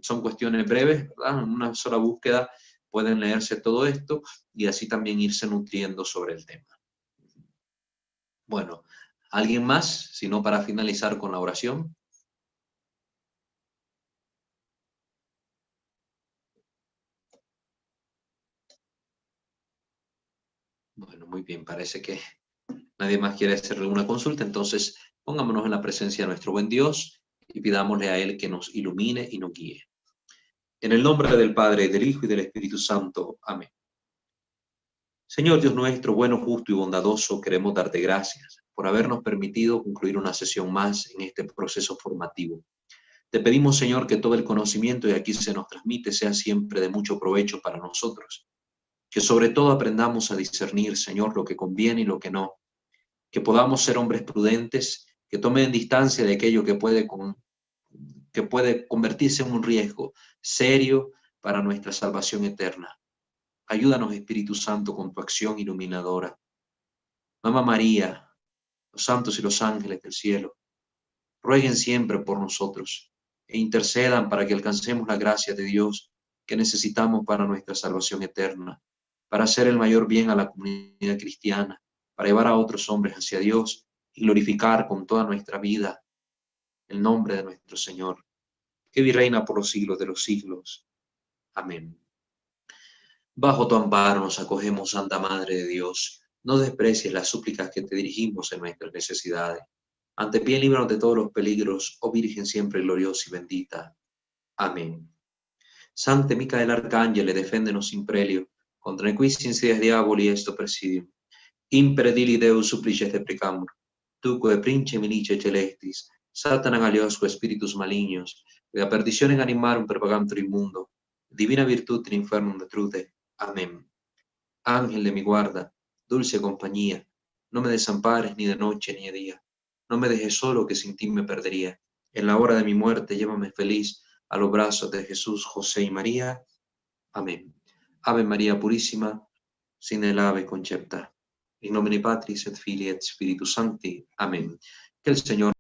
Son cuestiones breves, ¿verdad? En una sola búsqueda pueden leerse todo esto y así también irse nutriendo sobre el tema. Bueno, ¿alguien más? Si no, para finalizar con la oración. Bueno, muy bien, parece que nadie más quiere hacer alguna consulta, entonces pongámonos en la presencia de nuestro buen Dios y pidámosle a Él que nos ilumine y nos guíe. En el nombre del Padre, del Hijo y del Espíritu Santo. Amén. Señor Dios nuestro, bueno, justo y bondadoso, queremos darte gracias por habernos permitido concluir una sesión más en este proceso formativo. Te pedimos, Señor, que todo el conocimiento que aquí se nos transmite sea siempre de mucho provecho para nosotros. Que sobre todo aprendamos a discernir, Señor, lo que conviene y lo que no. Que podamos ser hombres prudentes, que tomen distancia de aquello que puede convertirse en un riesgo serio para nuestra salvación eterna. Ayúdanos, Espíritu Santo, con tu acción iluminadora. Mamá María, los santos y los ángeles del cielo, rueguen siempre por nosotros e intercedan para que alcancemos la gracia de Dios que necesitamos para nuestra salvación eterna, para hacer el mayor bien a la comunidad cristiana, para llevar a otros hombres hacia Dios y glorificar con toda nuestra vida el nombre de nuestro Señor, que vive y reina por los siglos de los siglos. Amén. Bajo tu amparo nos acogemos, Santa Madre de Dios. No desprecies las súplicas que te dirigimos en nuestras necesidades. Ante pie, líbranos de todos los peligros, oh Virgen siempre gloriosa y bendita. Amén. Sancte Micael Arcángel, deféndenos in prelio, contra nequis insidias diaboli esto presidium. Impredili Deus supplices deprecamur, tuque prince milice celestis, Satanan aliosque spiritus malignos, de la perdición en animarum propagantur inmundo, divina virtud in infernum detrude. Amén. Ángel de mi guarda, dulce compañía, no me desampares ni de noche ni de día. No me dejes solo, que sin ti me perdería. En la hora de mi muerte, llévame feliz a los brazos de Jesús, José y María. Amén. Ave María Purísima, sin el ave concepta. In nomine Patris et Filii et Spiritus Sancti. Amén. Que el Señor